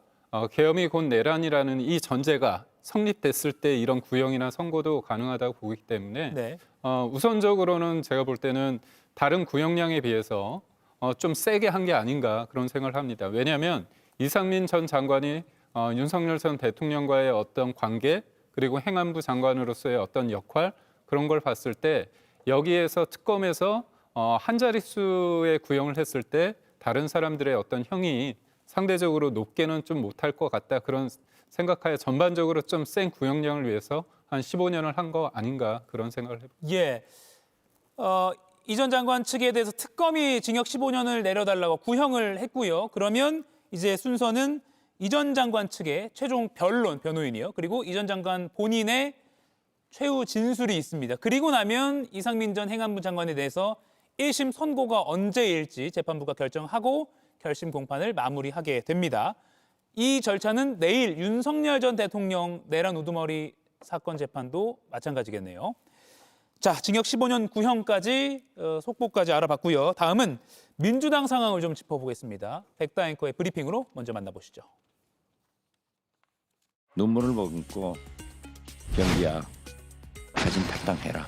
계엄이 곧 내란이라는 이 전제가 성립됐을 때 이런 구형이나 선고도 가능하다고 보기 때문에 네. 우선적으로는 제가 볼 때는 다른 구형량에 비해서 좀 세게 한 게 아닌가 그런 생각을 합니다. 왜냐하면 이상민 전 장관이 윤석열 전 대통령과의 어떤 관계 그리고 행안부 장관으로서의 어떤 역할 그런 걸 봤을 때 여기에서 특검에서 한 자릿수의 구형을 했을 때 다른 사람들의 어떤 형이 상대적으로 높게는 좀 못할 것 같다 그런 생각하에 전반적으로 좀 센 구형량을 위해서 한 15년을 한 거 아닌가 그런 생각을 해봅니다. 예. 이 전 장관 측에 대해서 특검이 징역 15년을 내려달라고 구형을 했고요. 그러면 이제 순서는 이 전 장관 측의 최종 변론 변호인이요. 그리고 이 전 장관 본인의 최후 진술이 있습니다. 그리고 나면 이상민 전 행안부 장관에 대해서 1심 선고가 언제일지 재판부가 결정하고 결심 공판을 마무리하게 됩니다. 이 절차는 내일 윤석열 전 대통령 내란 우두머리 사건 재판도 마찬가지겠네요. 자, 징역 15년 구형까지 속보까지 알아봤고요. 다음은 민주당 상황을 좀 짚어보겠습니다. 백다 앵커의 브리핑으로 먼저 만나보시죠. 눈물을 머금고 경기야 사진 탈당해라.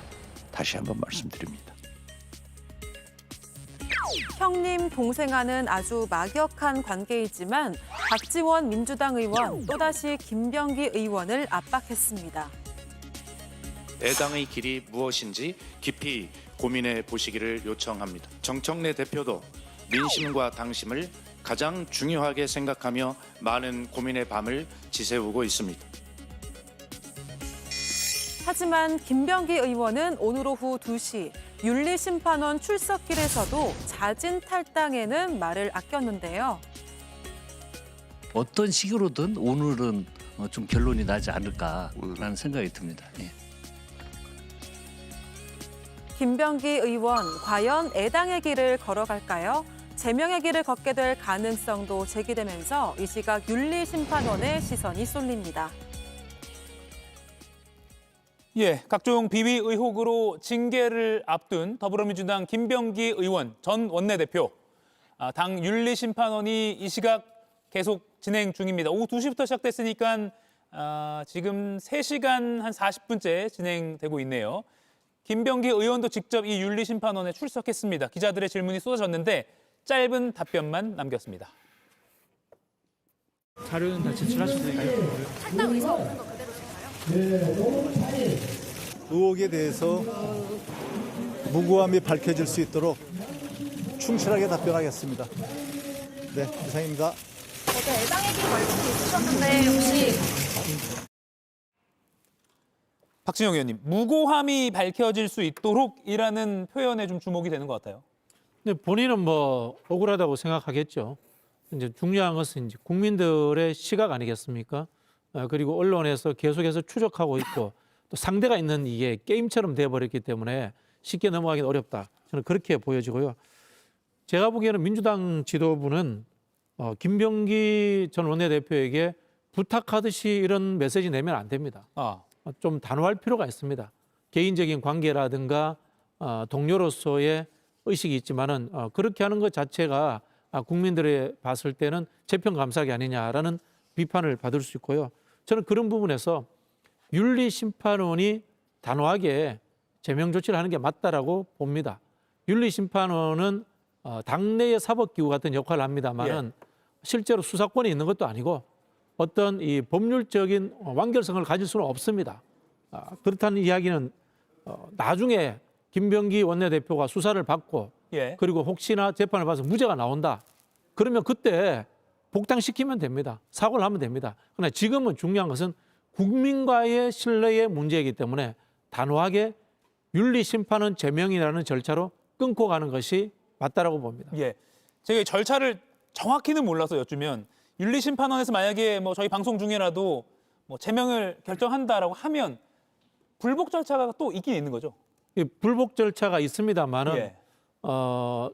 다시 한번 말씀드립니다. 형님, 동생하는 아주 막역한 관계이지만 박지원 민주당 의원 또다시 김병기 의원을 압박했습니다. 애당의 길이 무엇인지 깊이 고민해 보시기를 요청합니다. 정청래 대표도 민심과 당심을 가장 중요하게 생각하며 많은 고민의 밤을 지새우고 있습니다. 하지만 김병기 의원은 오늘 오후 2시 윤리심판원 출석길에서도 자진 탈당에는 말을 아꼈는데요. 어떤 식으로든 오늘은 좀 결론이 나지 않을까라는 생각이 듭니다. 예. 김병기 의원, 과연 애당의 길을 걸어갈까요? 제명의 길을 걷게 될 가능성도 제기되면서 이 시각 윤리심판원의 시선이 쏠립니다. 예, 각종 비위 의혹으로 징계를 앞둔 더불어민주당 김병기 의원 전 원내대표. 당 윤리심판원이 이 시각 계속 진행 중입니다. 오후 2시부터 시작됐으니까 지금 3시간 한 40분째 진행되고 있네요. 김병기 의원도 직접 이 윤리심판원에 출석했습니다. 기자들의 질문이 쏟아졌는데 짧은 답변만 남겼습니다. 자료는 다 제출하셨을까요? 탈당 의사 없는 거 그대로신가요? 의혹에 대해서 무고함이 밝혀질 수 있도록 충실하게 답변하겠습니다. 네, 이상입니다. 어제 애당의 길 말씀해 주셨는데 혹시 박진영 의원님, 무고함이 밝혀질 수 있도록이라는 표현에 좀 주목이 되는 것 같아요. 근데 본인은 뭐 억울하다고 생각하겠죠. 이제 중요한 것은 이제 국민들의 시각 아니겠습니까? 그리고 언론에서 계속해서 추적하고 있고 또 상대가 있는 이게 게임처럼 돼버렸기 때문에 쉽게 넘어가기는 어렵다. 저는 그렇게 보여지고요. 제가 보기에는 민주당 지도부는 김병기 전 원내대표에게 부탁하듯이 이런 메시지 내면 안 됩니다. 좀 단호할 필요가 있습니다. 개인적인 관계라든가 동료로서의 의식이 있지만은 그렇게 하는 것 자체가 국민들이 봤을 때는 재편 감사기 아니냐라는 비판을 받을 수 있고요. 저는 그런 부분에서 윤리심판원이 단호하게 제명 조치를 하는 게 맞다라고 봅니다. 윤리심판원은 당내의 사법기구 같은 역할을 합니다만은 실제로 수사권이 있는 것도 아니고 어떤 이 법률적인 완결성을 가질 수는 없습니다. 그렇다는 이야기는 나중에 김병기 원내대표가 수사를 받고 그리고 혹시나 재판을 봐서 무죄가 나온다. 그러면 그때 복당시키면 됩니다. 사과를 하면 됩니다. 그러나 지금은 중요한 것은 국민과의 신뢰의 문제이기 때문에 단호하게 윤리 심판은 제명이라는 절차로 끊고 가는 것이 맞다라고 봅니다. 예, 제가 이 절차를 정확히는 몰라서 여쭈면 윤리심판원에서 만약에 뭐 저희 방송 중에라도 뭐 제명을 결정한다라고 하면 불복 절차가 또 있긴 있는 거죠. 이 불복 절차가 있습니다만은 예.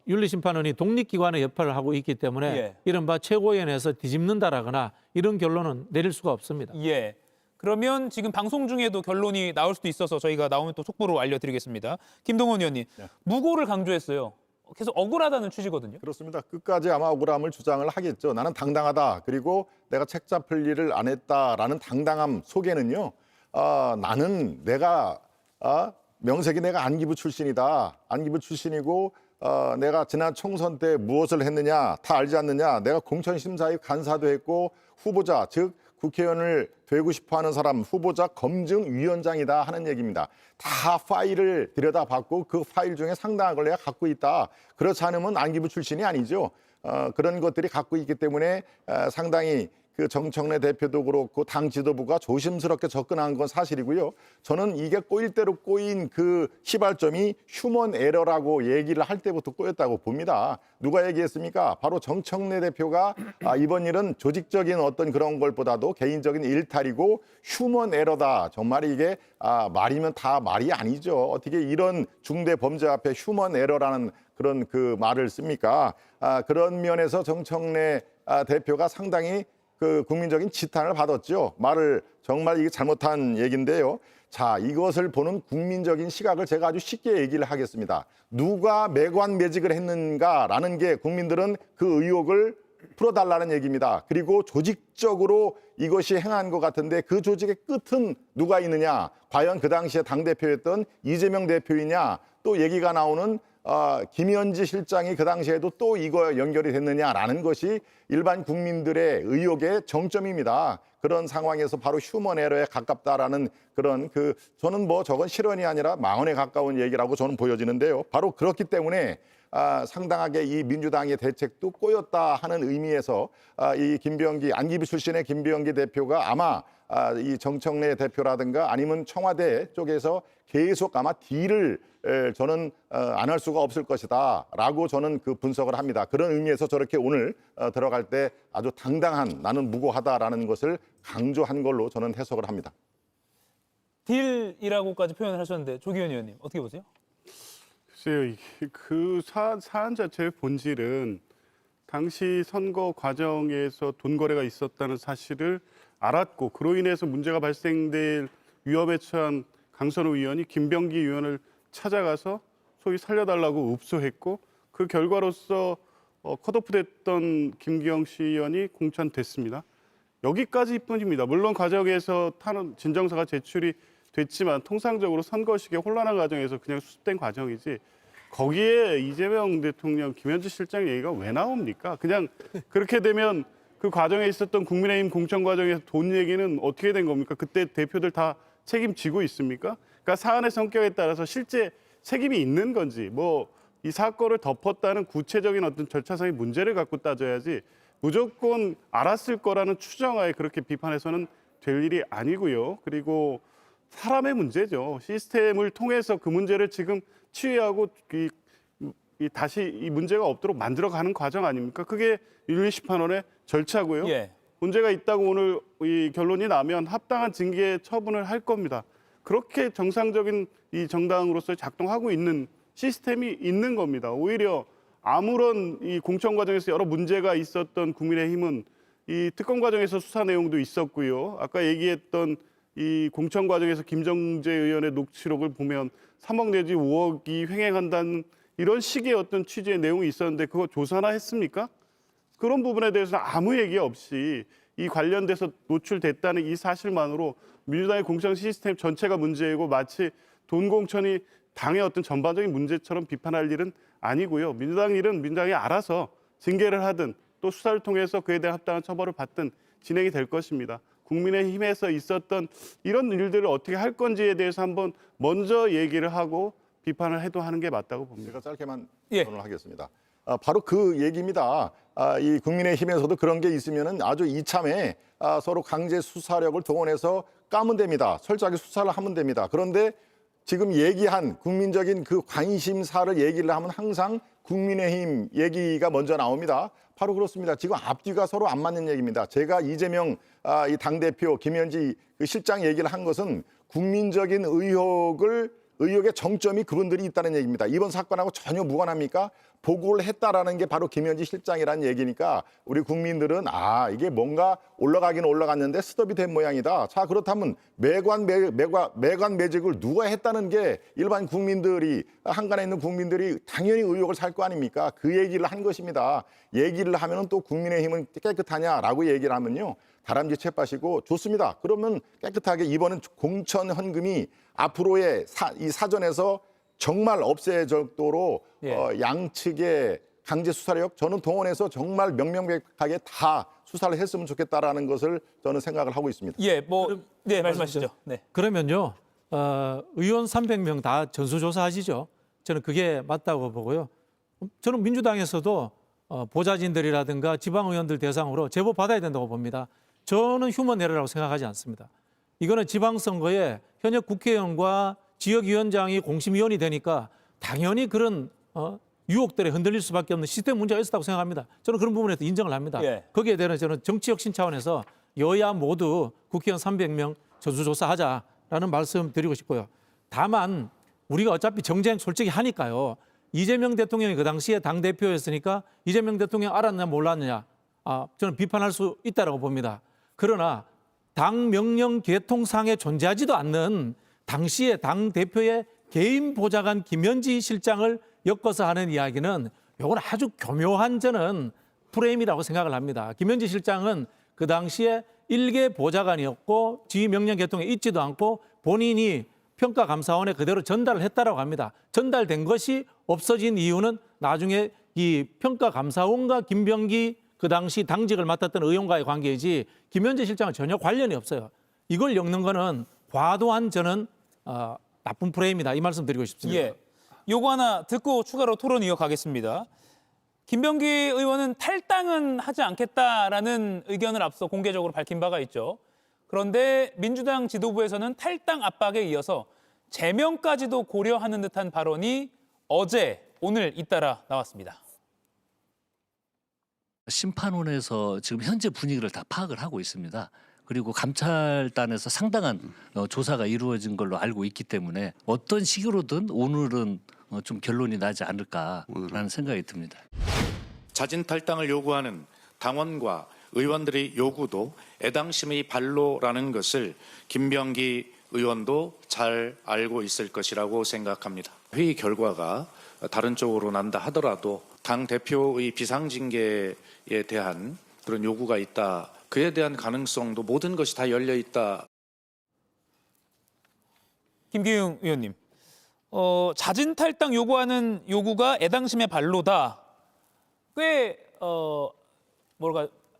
윤리심판원이 독립기관의 역할을 하고 있기 때문에 예. 이른바 최고위원회에서 뒤집는다라거나 이런 결론은 내릴 수가 없습니다. 예. 그러면 지금 방송 중에도 결론이 나올 수도 있어서 저희가 나오면 또 속보로 알려드리겠습니다. 김동원 의원님, 무고를 강조했어요. 계속 억울하다는 취지거든요. 그렇습니다. 끝까지 아마 억울함을 주장을 하겠죠. 나는 당당하다. 그리고 내가 책 잡힐 일을 안 했다라는 당당함 속에는요. 나는 내가 명색이 내가 안기부 출신이다. 안기부 출신이고 내가 지난 총선 때 무엇을 했느냐 다 알지 않느냐. 내가 공천심사위 간사도 했고 후보자 즉 국회의원을 되고 싶어하는 사람 후보자 검증위원장이다 하는 얘기입니다. 다 파일을 들여다봤고 그 파일 중에 상당한 걸 내가 갖고 있다. 그렇지 않으면 안기부 출신이 아니죠. 그런 것들이 갖고 있기 때문에 상당히 그 정청래 대표도 그렇고 당 지도부가 조심스럽게 접근한 건 사실이고요. 저는 이게 꼬일 대로 꼬인 그 시발점이 휴먼 에러라고 얘기를 할 때부터 꼬였다고 봅니다. 누가 얘기했습니까? 바로 정청래 대표가 이번 일은 조직적인 어떤 그런 것보다도 개인적인 일탈이고 휴먼 에러다. 정말 이게 말이면 다 말이 아니죠. 어떻게 이런 중대 범죄 앞에 휴먼 에러라는 그런 그 말을 씁니까? 그런 면에서 정청래 대표가 상당히 그 국민적인 지탄을 받았죠. 말을 정말 이게 잘못한 얘기인데요. 자, 이것을 보는 국민적인 시각을 제가 아주 쉽게 얘기를 하겠습니다. 누가 매관매직을 했는가라는 게 국민들은 그 의혹을 풀어달라는 얘기입니다. 그리고 조직적으로 이것이 행한 것 같은데 그 조직의 끝은 누가 있느냐? 과연 그 당시에 당대표였던 이재명 대표이냐? 또 얘기가 나오는 김현지 실장이 그 당시에도 또 이거 연결이 됐느냐라는 것이 일반 국민들의 의혹의 정점입니다. 그런 상황에서 바로 휴먼 에러에 가깝다라는 그런 저는 뭐 저건 실언이 아니라 망언에 가까운 얘기라고 저는 보여지는데요. 바로 그렇기 때문에 상당하게 이 민주당의 대책도 꼬였다 하는 의미에서 이 김병기 안기부 출신의 김병기 대표가 아마 이 정청래 대표라든가 아니면 청와대 쪽에서 계속 아마 딜을 저는 안 할 수가 없을 것이다 라고 저는 그 분석을 합니다. 그런 의미에서 저렇게 오늘 들어갈 때 아주 당당한 나는 무고하다라는 것을 강조한 걸로 저는 해석을 합니다. 딜이라고까지 표현을 하셨는데 조기현 의원님 어떻게 보세요? 글쎄요. 그 사안 자체의 본질은 당시 선거 과정에서 돈 거래가 있었다는 사실을 알았고 그로 인해서 문제가 발생될 위험에 처한 강선우 의원이 김병기 의원을 찾아가서 소위 살려달라고 읍소했고 그 결과로서 컷오프됐던 김기영 씨 의원이 공천됐습니다. 여기까지뿐입니다. 물론 과정에서 진정서가 제출이 됐지만 통상적으로 선거식의 혼란한 과정에서 그냥 수습된 과정이지 거기에 이재명 대통령, 김현지 실장 얘기가 왜 나옵니까? 그냥 그렇게 되면 그 과정에 있었던 국민의힘 공천 과정에서 돈 얘기는 어떻게 된 겁니까? 그때 대표들 다 책임지고 있습니까? 그러니까 사안의 성격에 따라서 실제 책임이 있는 건지 뭐 이 사건을 덮었다는 구체적인 어떤 절차상의 문제를 갖고 따져야지 무조건 알았을 거라는 추정하에 그렇게 비판해서는 될 일이 아니고요. 그리고 사람의 문제죠. 시스템을 통해서 그 문제를 지금 치유하고 다시 이 문제가 없도록 만들어가는 과정 아닙니까? 그게 윤리심판원의 절차고요. 예. 문제가 있다고 오늘 이 결론이 나면 합당한 징계 처분을 할 겁니다. 그렇게 정상적인 이 정당으로서 작동하고 있는 시스템이 있는 겁니다. 오히려 아무런 이 공천 과정에서 여러 문제가 있었던 국민의힘은 이 특검 과정에서 수사 내용도 있었고요. 아까 얘기했던 이 공천 과정에서 김정재 의원의 녹취록을 보면 3억 내지 5억이 횡행한다는 이런 식의 어떤 취지의 내용이 있었는데 그거 조사나 했습니까? 그런 부분에 대해서 아무 얘기 없이 이 관련돼서 노출됐다는 이 사실만으로 민주당의 공천 시스템 전체가 문제이고 마치 돈 공천이 당의 어떤 전반적인 문제처럼 비판할 일은 아니고요. 민주당 일은 민주당이 알아서 징계를 하든 또 수사를 통해서 그에 대한 합당한 처벌을 받든 진행이 될 것입니다. 국민의힘에서 있었던 이런 일들을 어떻게 할 건지에 대해서 한번 먼저 얘기를 하고 비판을 해도 하는 게 맞다고 봅니다. 제가 짧게만 질문을 하겠습니다. 바로 그 얘기입니다. 이 국민의힘에서도 그런 게 있으면은 아주 이참에 서로 강제 수사력을 동원해서 까면 됩니다. 철저하게 수사를 하면 됩니다. 그런데 지금 얘기한 국민적인 그 관심사를 얘기를 하면 항상 국민의힘 얘기가 먼저 나옵니다. 바로 그렇습니다. 지금 앞뒤가 서로 안 맞는 얘기입니다. 제가 이재명 이 당대표 김현지 그 실장 얘기를 한 것은 국민적인 의혹의 정점이 그분들이 있다는 얘기입니다. 이번 사건하고 전혀 무관합니까? 보고를 했다라는 게 바로 김현지 실장이라는 얘기니까 우리 국민들은 이게 뭔가 올라가긴 올라갔는데 스톱이 된 모양이다. 자, 그렇다면 매관 매직을 누가 했다는 게 일반 국민들이 한간에 있는 국민들이 당연히 의혹을 살 거 아닙니까? 그 얘기를 한 것입니다. 얘기를 하면은 또 국민의힘은 깨끗하냐라고 얘기를 하면요. 다람쥐 채빠시고 좋습니다. 그러면 깨끗하게 이번은 공천 헌금이 앞으로의 이 사전에서 정말 없애적도록 양측의 강제 수사력 저는 동원해서 정말 명명백백하게 다 수사를 했으면 좋겠다라는 것을 저는 생각을 하고 있습니다. 네, 말씀하시죠. 네. 그러면요, 의원 300명 다 전수조사하시죠. 저는 그게 맞다고 보고요. 저는 민주당에서도 보좌진들이라든가 지방의원들 대상으로 제보 받아야 된다고 봅니다. 저는 휴먼 에러라고 생각하지 않습니다. 이거는 지방선거에 현역 국회의원과 지역위원장이 공심위원이 되니까 당연히 그런 유혹들에 흔들릴 수밖에 없는 시스템 문제가 있었다고 생각합니다. 저는 그런 부분에서 인정을 합니다. 거기에 대해서 저는 정치혁신 차원에서 여야 모두 국회의원 300명 전수조사하자라는 말씀 드리고 싶고요. 다만 우리가 어차피 정쟁 솔직히 하니까요. 이재명 대통령이 그 당시에 당대표였으니까 이재명 대통령 알았냐 몰랐느냐 저는 비판할 수 있다고 봅니다. 그러나 당 명령 계통상에 존재하지도 않는 당시의 당대표의 개인 보좌관 김현지 실장을 엮어서 하는 이야기는 이건 아주 교묘한 저는 프레임이라고 생각을 합니다. 김현지 실장은 그 당시에 일개 보좌관이었고 지휘 명령 계통에 있지도 않고 본인이 평가감사원에 그대로 전달을 했다라고 합니다. 전달된 것이 없어진 이유는 나중에 이 평가감사원과 김병기 그 당시 당직을 맡았던 의원과의 관계이지 김현지 실장은 전혀 관련이 없어요. 이걸 엮는 거는 과도한 저는 나쁜 프레임이다. 이 말씀 드리고 싶습니다. 예. 요거 하나 듣고 추가로 토론 이어가겠습니다. 김병기 의원은 탈당은 하지 않겠다라는 의견을 앞서 공개적으로 밝힌 바가 있죠. 그런데 민주당 지도부에서는 탈당 압박에 이어서 제명까지도 고려하는 듯한 발언이 어제, 오늘 잇따라 나왔습니다. 심판원에서 지금 현재 분위기를 다 파악을 하고 있습니다. 그리고 감찰단에서 상당한 조사가 이루어진 걸로 알고 있기 때문에 어떤 식으로든 오늘은 좀 결론이 나지 않을까라는 생각이 듭니다. 자진 탈당을 요구하는 당원과 의원들의 요구도 애당심의 발로라는 것을 김병기 의원도 잘 알고 있을 것이라고 생각합니다. 회의 결과가 다른 쪽으로 난다 하더라도 당 대표의 비상징계에 대한 그런 요구가 있다. 그에 대한 가능성도 모든 것이 다 열려 있다. 김기웅 의원님, 자진 탈당 요구하는 요구가 애당심의 발로다. 꽤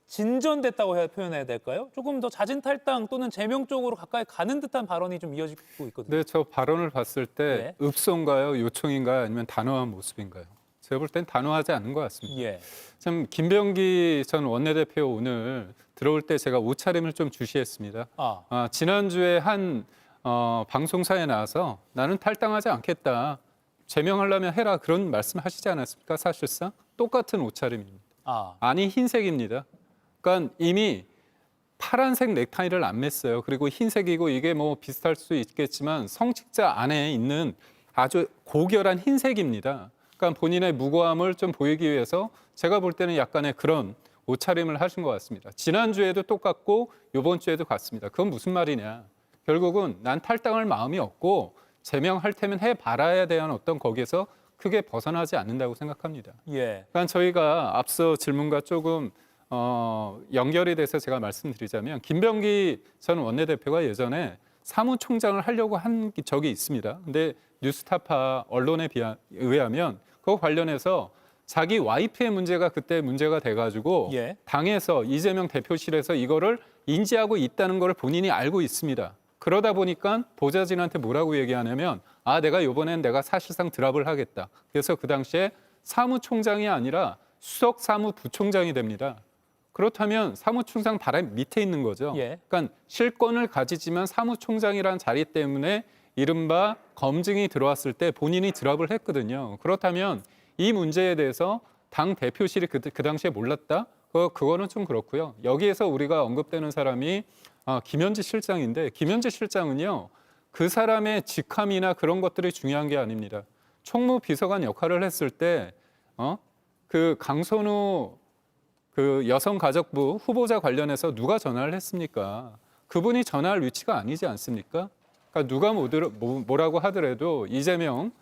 진전됐다고 표현해야 될까요? 조금 더 자진 탈당 또는 제명 쪽으로 가까이 가는 듯한 발언이 좀 이어지고 있거든요. 네, 저 발언을 봤을 때 네. 읍소인가요, 요청인가요, 아니면 단호한 모습인가요? 제가 볼 땐 단호하지 않은 것 같습니다. 예. 참 김병기 전 원내대표 오늘 들어올 때 제가 옷차림을 좀 주시했습니다. 지난주에 한 방송사에 나와서 나는 탈당하지 않겠다. 제명하려면 해라. 그런 말씀하시지 않았습니까? 사실상 똑같은 옷차림입니다. 아니 흰색입니다. 그러니까 이미 파란색 넥타이를 안 맸어요. 그리고 흰색이고 이게 뭐 비슷할 수 있겠지만 성직자 안에 있는 아주 고결한 흰색입니다. 그러니까 본인의 무고함을 좀 보이기 위해서 제가 볼 때는 약간의 그런 옷차림을 하신 것 같습니다. 지난주에도 똑같고 이번 주에도 같습니다. 그건 무슨 말이냐. 결국은 난 탈당할 마음이 없고 제명할 테면 해봐라에 대한 어떤 거기에서 크게 벗어나지 않는다고 생각합니다. 예. 그러니까 저희가 앞서 질문과 조금 연결이 돼서 제가 말씀드리자면 김병기 전 원내대표가 예전에 사무총장을 하려고 한 적이 있습니다. 근데 뉴스타파 언론에 의하면 그거 관련해서 자기 와이프의 문제가 그때 문제가 돼가지고 당에서 이재명 대표실에서 이거를 인지하고 있다는 걸 본인이 알고 있습니다. 그러다 보니까 보좌진한테 뭐라고 얘기하냐면 내가 이번엔 내가 사실상 드랍을 하겠다. 그래서 그 당시에 사무총장이 아니라 수석 사무부총장이 됩니다. 그렇다면 사무총장 바로 밑에 있는 거죠. 그러니까 실권을 가지지만 사무총장이라는 자리 때문에 이른바 검증이 들어왔을 때 본인이 드랍을 했거든요. 그렇다면 이 문제에 대해서 당 대표실이 그 당시에 몰랐다? 그거는 좀 그렇고요. 여기에서 우리가 언급되는 사람이 김현지 실장인데 김현지 실장은요. 그 사람의 직함이나 그런 것들이 중요한 게 아닙니다. 총무비서관 역할을 했을 때 그 강선우 그 여성가족부 후보자 관련해서 누가 전화를 했습니까? 그분이 전화할 위치가 아니지 않습니까? 그러니까 누가 뭐라고 하더라도 이재명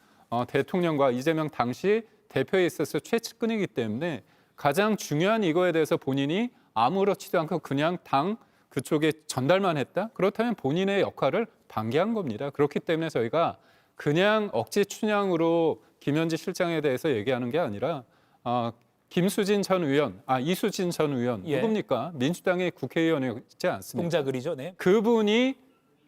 대통령과 이재명 당시 대표에 있어서 최측근이기 때문에 가장 중요한 이거에 대해서 본인이 아무렇지도 않고 그냥 당 그쪽에 전달만 했다? 그렇다면 본인의 역할을 방기한 겁니다. 그렇기 때문에 저희가 그냥 억지 춘향으로 김현지 실장에 대해서 얘기하는 게 아니라 김수진 전 의원, 이수진 전 의원 누굽니까? 민주당의 국회의원이지 않습니까? 동작을이죠. 네. 그분이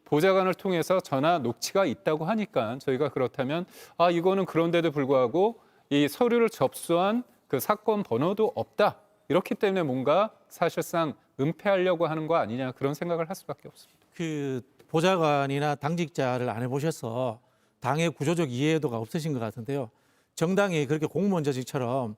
보좌관을 통해서 전화 녹취가 있다고 하니까 저희가 그렇다면 이거는 그런데도 불구하고 이 서류를 접수한 그 사건 번호도 없다. 이렇기 때문에 뭔가 사실상 은폐하려고 하는 거 아니냐 그런 생각을 할 수밖에 없습니다. 그 보좌관이나 당직자를 안 해보셔서 당의 구조적 이해도가 없으신 것 같은데요. 정당이 그렇게 공무원 조직처럼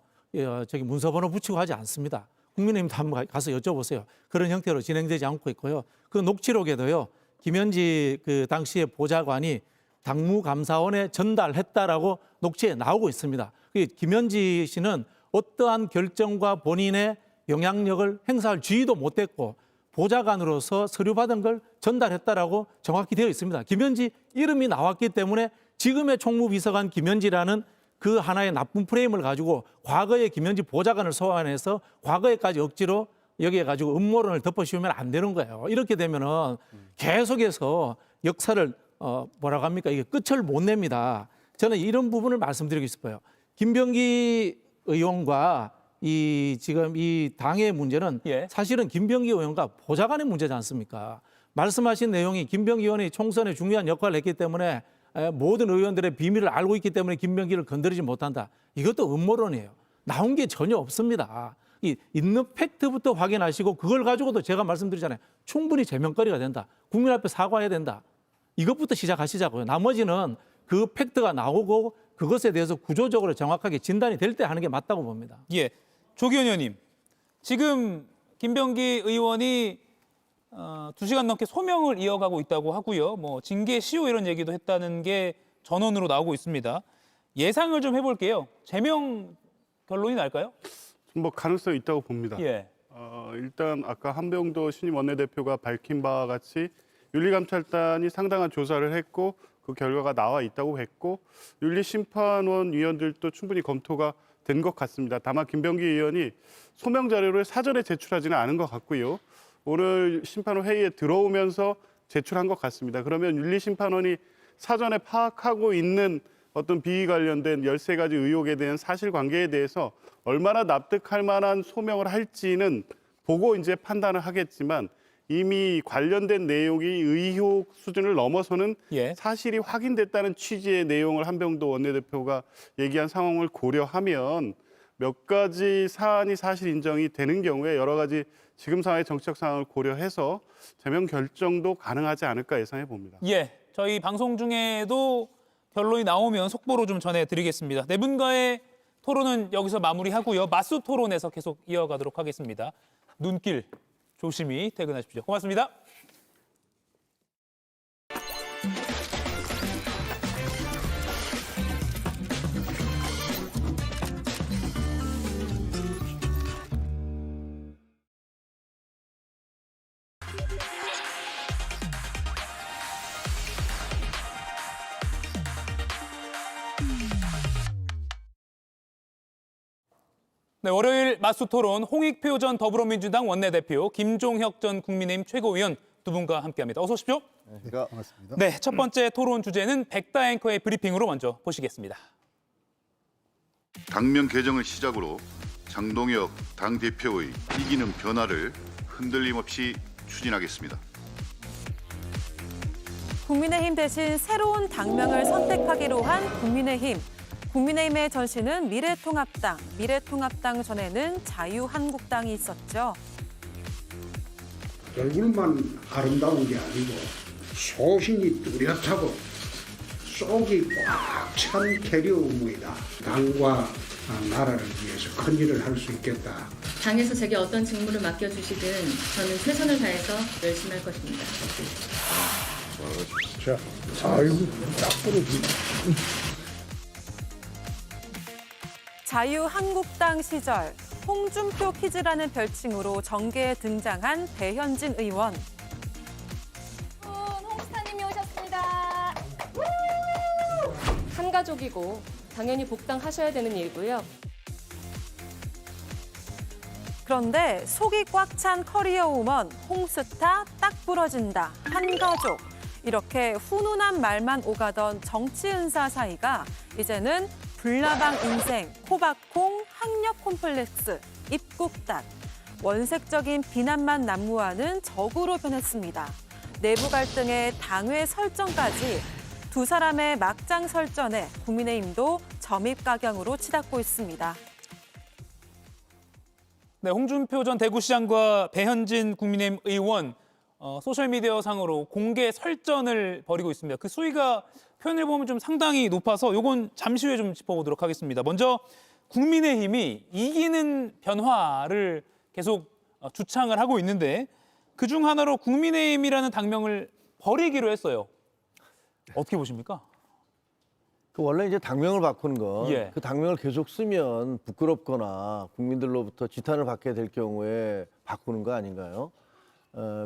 저기 문서번호 붙이고 하지 않습니다. 국민의힘도 한번 가서 여쭤보세요. 그런 형태로 진행되지 않고 있고요. 그 녹취록에도요. 김현지 그 당시의 보좌관이 당무감사원에 전달했다라고 녹취에 나오고 있습니다. 김현지 씨는 어떠한 결정과 본인의 영향력을 행사할 지위도 못했고 보좌관으로서 서류 받은 걸 전달했다라고 정확히 되어 있습니다. 김현지 이름이 나왔기 때문에 지금의 총무비서관 김현지라는 그 하나의 나쁜 프레임을 가지고 과거에 김현지 보좌관을 소환해서 과거에까지 억지로 여기에 가지고 음모론을 덮어씌우면 안 되는 거예요. 이렇게 되면은 계속해서 역사를 뭐라고 합니까? 이게 끝을 못 냅니다. 저는 이런 부분을 말씀드리고 싶어요. 김병기 의원과 지금 이 당의 문제는 사실은 김병기 의원과 보좌관의 문제지 않습니까? 말씀하신 내용이 김병기 의원이 총선에 중요한 역할을 했기 때문에 모든 의원들의 비밀을 알고 있기 때문에 김병기를 건드리지 못한다. 이것도 음모론이에요. 나온 게 전혀 없습니다. 있는 팩트부터 확인하시고 그걸 가지고도 제가 말씀드리잖아요. 충분히 제명거리가 된다. 국민 앞에 사과해야 된다. 이것부터 시작하시자고요. 나머지는 그 팩트가 나오고 그것에 대해서 구조적으로 정확하게 진단이 될 때 하는 게 맞다고 봅니다. 예, 조기현 의원님. 지금 김병기 의원이 2시간 넘게 소명을 이어가고 있다고 하고요. 뭐 징계 시효 이런 얘기도 했다는 게 전원으로 나오고 있습니다. 예상을 좀 해볼게요. 제명 결론이 날까요? 뭐 가능성이 있다고 봅니다. 예. 일단 아까 한병도 신임 원내대표가 밝힌 바와 같이 윤리감찰단이 상당한 조사를 했고 그 결과가 나와 있다고 했고 윤리심판원 위원들도 충분히 검토가 된 것 같습니다. 다만 김병기 의원이 소명 자료를 사전에 제출하지는 않은 것 같고요. 오늘 심판원 회의에 들어오면서 제출한 것 같습니다. 그러면 윤리심판원이 사전에 파악하고 있는 어떤 비위 관련된 13가지 의혹에 대한 사실관계에 대해서 얼마나 납득할 만한 소명을 할지는 보고 이제 판단을 하겠지만 이미 관련된 내용이 의혹 수준을 넘어서는 사실이 확인됐다는 취지의 내용을 한병도 원내대표가 얘기한 상황을 고려하면 몇 가지 사안이 사실 인정이 되는 경우에 여러 가지 지금 상황의 정치적 상황을 고려해서 제명 결정도 가능하지 않을까 예상해 봅니다. 예, 저희 방송 중에도 결론이 나오면 속보로 좀 전해드리겠습니다. 네 분과의 토론은 여기서 마무리하고요. 맞수 토론에서 계속 이어가도록 하겠습니다. 눈길 조심히 퇴근하십시오. 고맙습니다. 네, 월요일 맞수 토론 홍익표 전 더불어민주당 원내대표, 김종혁 전 국민의힘 최고위원 두 분과 함께합니다. 어서 오십시오. 네, 반갑습니다. 네, 첫 번째 토론 주제는 백다 앵커의 브리핑으로 먼저 보시겠습니다. 당명 개정을 시작으로 장동혁 당대표의 이기는 변화를 흔들림 없이 추진하겠습니다. 국민의힘 대신 새로운 당명을 선택하기로 한 국민의힘. 국민의힘의 전신은 미래통합당, 미래통합당 전에는 자유한국당이 있었죠. 얼굴만 아름다운 게 아니고 소신이 뚜렷하고 속이 꽉 찬 캐리어 의무이다. 당과 나라를 위해서 큰 일을 할 수 있겠다. 당에서 제게 어떤 직무를 맡겨주시든 저는 최선을 다해서 열심히 할 것입니다. 자, 아이고, 딱 부러지. 자유한국당 시절 홍준표 키즈라는 별칭으로 정계에 등장한 배현진 의원. 홍스타님이 오셨습니다. 한 가족이고 당연히 복당하셔야 되는 일이고요. 그런데 속이 꽉 찬 커리어 우먼, 홍스타 딱 부러진다, 한가족. 이렇게 훈훈한 말만 오가던 정치 은사 사이가 이제는 불나방 인생, 코박콩, 학력 콤플렉스, 입국단. 원색적인 비난만 난무하는 적으로 변했습니다. 내부 갈등에 당회 설정까지 두 사람의 막장 설전에 국민의힘도 점입가경으로 치닫고 있습니다. 네, 홍준표 전 대구시장과 배현진 국민의힘 의원 소셜미디어 상으로 공개 설전을 벌이고 있습니다. 그 수위가 표현을 보면 좀 상당히 높아서 이건 잠시 후에 좀 짚어보도록 하겠습니다. 먼저 국민의힘이 이기는 변화를 계속 주창을 하고 있는데 그중 하나로 국민의힘이라는 당명을 버리기로 했어요. 어떻게 보십니까? 원래 이제 당명을 바꾸는 건 예. 그 당명을 계속 쓰면 부끄럽거나 국민들로부터 지탄을 받게 될 경우에 바꾸는 거 아닌가요?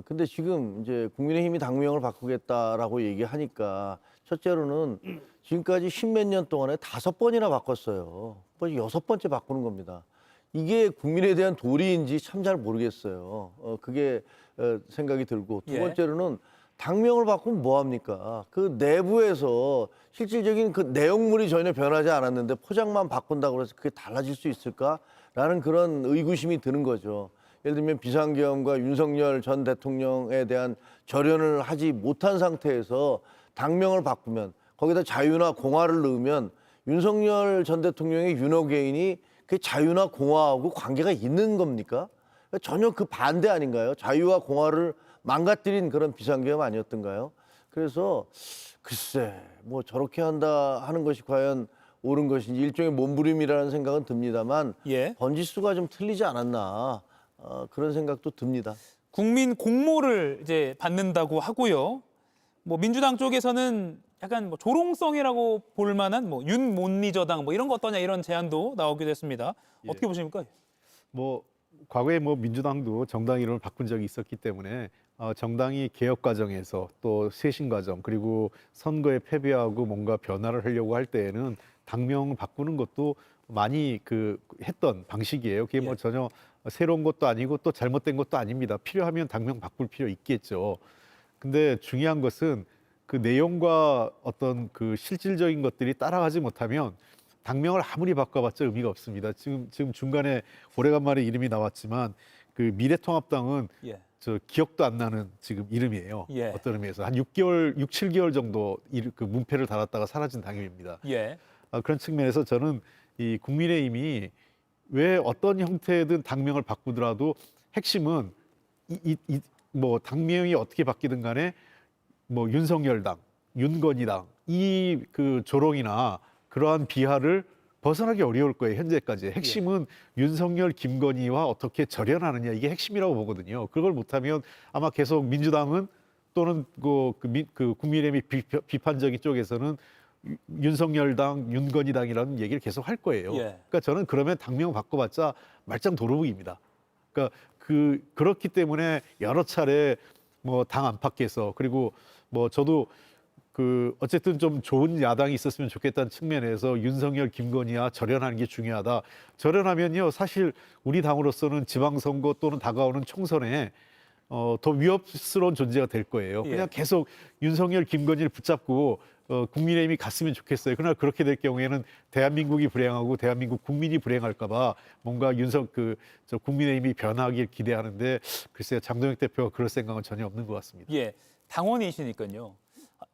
근데 지금 이제 국민의힘이 당명을 바꾸겠다라고 얘기하니까 첫째로는 지금까지 10몇 년 동안에 5번이나 바꿨어요. 벌써 6번째 바꾸는 겁니다. 이게 국민에 대한 도리인지 참 잘 모르겠어요. 그게 생각이 들고 두 예. 번째로는 당명을 바꾸면 뭐합니까? 그 내부에서 실질적인 그 내용물이 전혀 변하지 않았는데 포장만 바꾼다고 해서 그게 달라질 수 있을까라는 그런 의구심이 드는 거죠. 예를 들면 비상계엄과 윤석열 전 대통령에 대한 절연을 하지 못한 상태에서 당명을 바꾸면 거기다 자유나 공화를 넣으면 윤석열 전 대통령의 윤호개인이 그 자유나 공화하고 관계가 있는 겁니까? 전혀 그 반대 아닌가요? 자유와 공화를 망가뜨린 그런 비상계엄 아니었던가요? 그래서 글쎄 뭐 저렇게 한다 하는 것이 과연 옳은 것인지 일종의 몸부림이라는 생각은 듭니다만 예. 번지수가 좀 틀리지 않았나 그런 생각도 듭니다. 국민 공모를 이제 받는다고 하고요. 뭐 민주당 쪽에서는 약간 뭐 조롱성이라고 볼 만한 뭐 윤몬리저당 뭐 이런 거 어떠냐 이런 제안도 나오기도 했습니다. 어떻게 보십니까? 뭐 과거에 뭐 민주당도 정당 이름을 바꾼 적이 있었기 때문에 정당이 개혁 과정에서 또 쇄신 과정 그리고 선거에 패배하고 뭔가 변화를 하려고 할 때에는 당명을 바꾸는 것도 많이 했던 방식이에요. 그게 뭐 전혀 새로운 것도 아니고 또 잘못된 것도 아닙니다. 필요하면 당명 바꿀 필요 있겠죠. 근데 중요한 것은 그 내용과 어떤 그 실질적인 것들이 따라가지 못하면 당명을 아무리 바꿔봤자 의미가 없습니다. 지금 중간에 오래간만에 이름이 나왔지만 그 미래통합당은 저 기억도 안 나는 지금 이름이에요. 예. 어떤 의미에서 한 6개월, 7개월 정도 그 문패를 달았다가 사라진 당입니다. 예. 그런 측면에서 저는 이 국민의힘이 왜 어떤 형태든 당명을 바꾸더라도 핵심은 뭐 당명이 어떻게 바뀌든 간에 뭐 윤석열당, 윤건희당 이 그 조롱이나 그러한 비하를 벗어나기 어려울 거예요. 현재까지 핵심은 윤석열, 김건희와 어떻게 절연하느냐 이게 핵심이라고 보거든요. 그걸 못하면 아마 계속 민주당은 또는 그 국민의힘이 비판적인 쪽에서는 윤석열당, 윤건희당이라는 얘기를 계속 할 거예요. 그러니까 저는 그러면 당명 바꿔봤자 말짱 도루묵입니다. 그러니까 그렇기 때문에 여러 차례 뭐 당 안팎에서 그리고 뭐 저도 어쨌든 좀 좋은 야당이 있었으면 좋겠다는 측면에서 윤석열, 김건희와 절연하는 게 중요하다. 절연하면요, 사실 우리 당으로서는 지방선거 또는 다가오는 총선에 더 위협스러운 존재가 될 거예요. 그냥 계속 윤석열, 김건희를 붙잡고 국민의힘이 갔으면 좋겠어요. 그러나 그렇게 될 경우에는 대한민국이 불행하고 대한민국 국민이 불행할까 봐 뭔가 저 국민의힘이 변하길 기대하는데 글쎄요, 장동혁 대표가 그럴 생각은 전혀 없는 것 같습니다. 예, 당원이시니까요.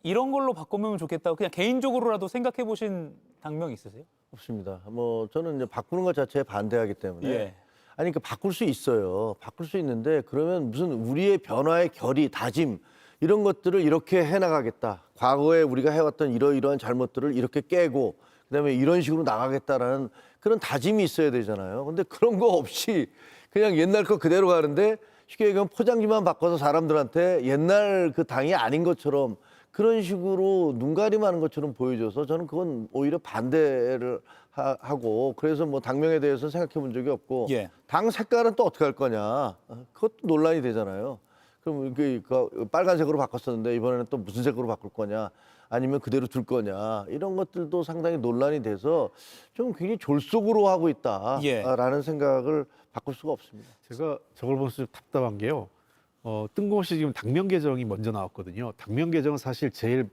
이런 걸로 바꾸면 좋겠다고 그냥 개인적으로라도 생각해 보신 당명 있으세요? 없습니다. 뭐 저는 이제 바꾸는 것 자체에 반대하기 때문에 아니 그러니까 바꿀 수 있어요. 바꿀 수 있는데 그러면 무슨 우리의 변화의 결의, 다짐 이런 것들을 이렇게 해나가겠다. 과거에 우리가 해왔던 이러이러한 잘못들을 이렇게 깨고 그다음에 이런 식으로 나가겠다라는 그런 다짐이 있어야 되잖아요. 근데 그런 거 없이 그냥 옛날 거 그대로 가는데 쉽게 얘기하면 포장지만 바꿔서 사람들한테 옛날 그 당이 아닌 것처럼 그런 식으로 눈가림하는 것처럼 보여줘서 저는 그건 오히려 반대를 하고 그래서 뭐 당명에 대해서 생각해 본 적이 없고 예. 당 색깔은 또 어떻게 할 거냐 그것도 논란이 되잖아요. 그럼 그 빨간색으로 바꿨었는데 이번에는 또 무슨 색으로 바꿀 거냐 아니면 그대로 둘 거냐 이런 것들도 상당히 논란이 돼서 좀 굉장히 졸속으로 하고 있다라는 생각을 바꿀 수가 없습니다. 제가 저걸 보면서 좀 답답한 게요. 뜬금없이 지금 당명 개정이 먼저 나왔거든요. 당명 개정은 사실 제일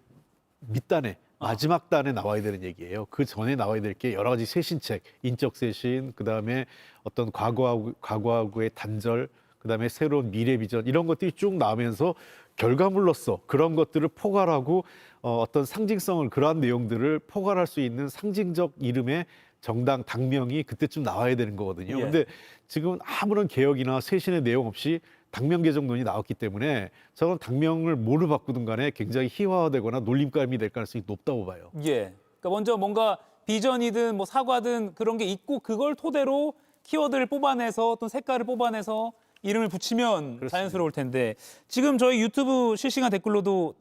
밑단에 마지막 단에 나와야 되는 얘기예요. 그 전에 나와야 될 게 여러 가지 쇄신책, 인적 쇄신, 그다음에 어떤 과거하고의 단절, 그다음에 새로운 미래 비전 이런 것들이 쭉 나오면서 결과물로서 그런 것들을 포괄하고 어떤 상징성을 그러한 내용들을 포괄할 수 있는 상징적 이름의 정당 당명이 그때쯤 나와야 되는 거거든요. 예. 근데 지금 아무런 개혁이나 쇄신의 내용 없이 당명 개정론이 나왔기 때문에 저는 당명을 뭐로 바꾸든 간에 굉장히 희화화되거나 놀림감이 될 가능성이 높다고 봐요. 예. 그러니까 먼저 뭔가 비전이든 뭐 사과든 그런 게 있고 그걸 토대로 키워드를 뽑아내서 또 색깔을 뽑아내서 이름을 붙이면 그렇습니다. 자연스러울 텐데 지금 저희 유튜브 실시간 댓글로도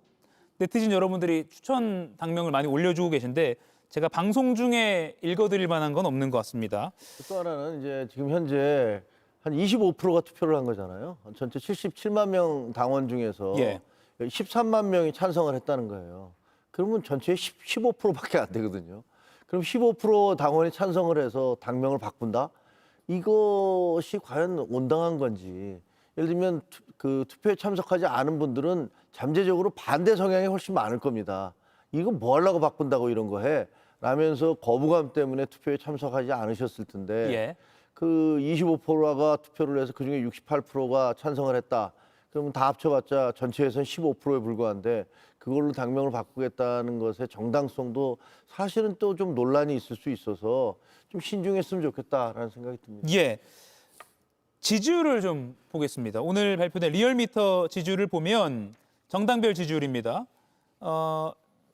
네티즌 여러분들이 추천 당명을 많이 올려주고 계신데 제가 방송 중에 읽어드릴 만한 건 없는 것 같습니다. 또 하나는 이제 지금 현재 한 25%가 투표를 한 거잖아요. 전체 77만 명 당원 중에서 예. 13만 명이 찬성을 했다는 거예요. 그러면 전체의 15%밖에 안 되거든요. 그럼 15% 당원이 찬성을 해서 당명을 바꾼다? 이것이 과연 온당한 건지. 예를 들면 그 투표에 참석하지 않은 분들은 잠재적으로 반대 성향이 훨씬 많을 겁니다. 이거 뭐 하려고 바꾼다고 이런 거 해? 라면서 거부감 때문에 투표에 참석하지 않으셨을 텐데 예. 그 25%가 투표를 해서 그중에 68%가 찬성을 했다. 그러면 다 합쳐봤자 전체에서는 15%에 불과한데 그걸로 당명을 바꾸겠다는 것의 정당성도 사실은 또 좀 논란이 있을 수 있어서 좀 신중했으면 좋겠다라는 생각이 듭니다. 예. 지지율을 좀 보겠습니다. 오늘 발표된 리얼미터 지지율을 보면 정당별 지지율입니다.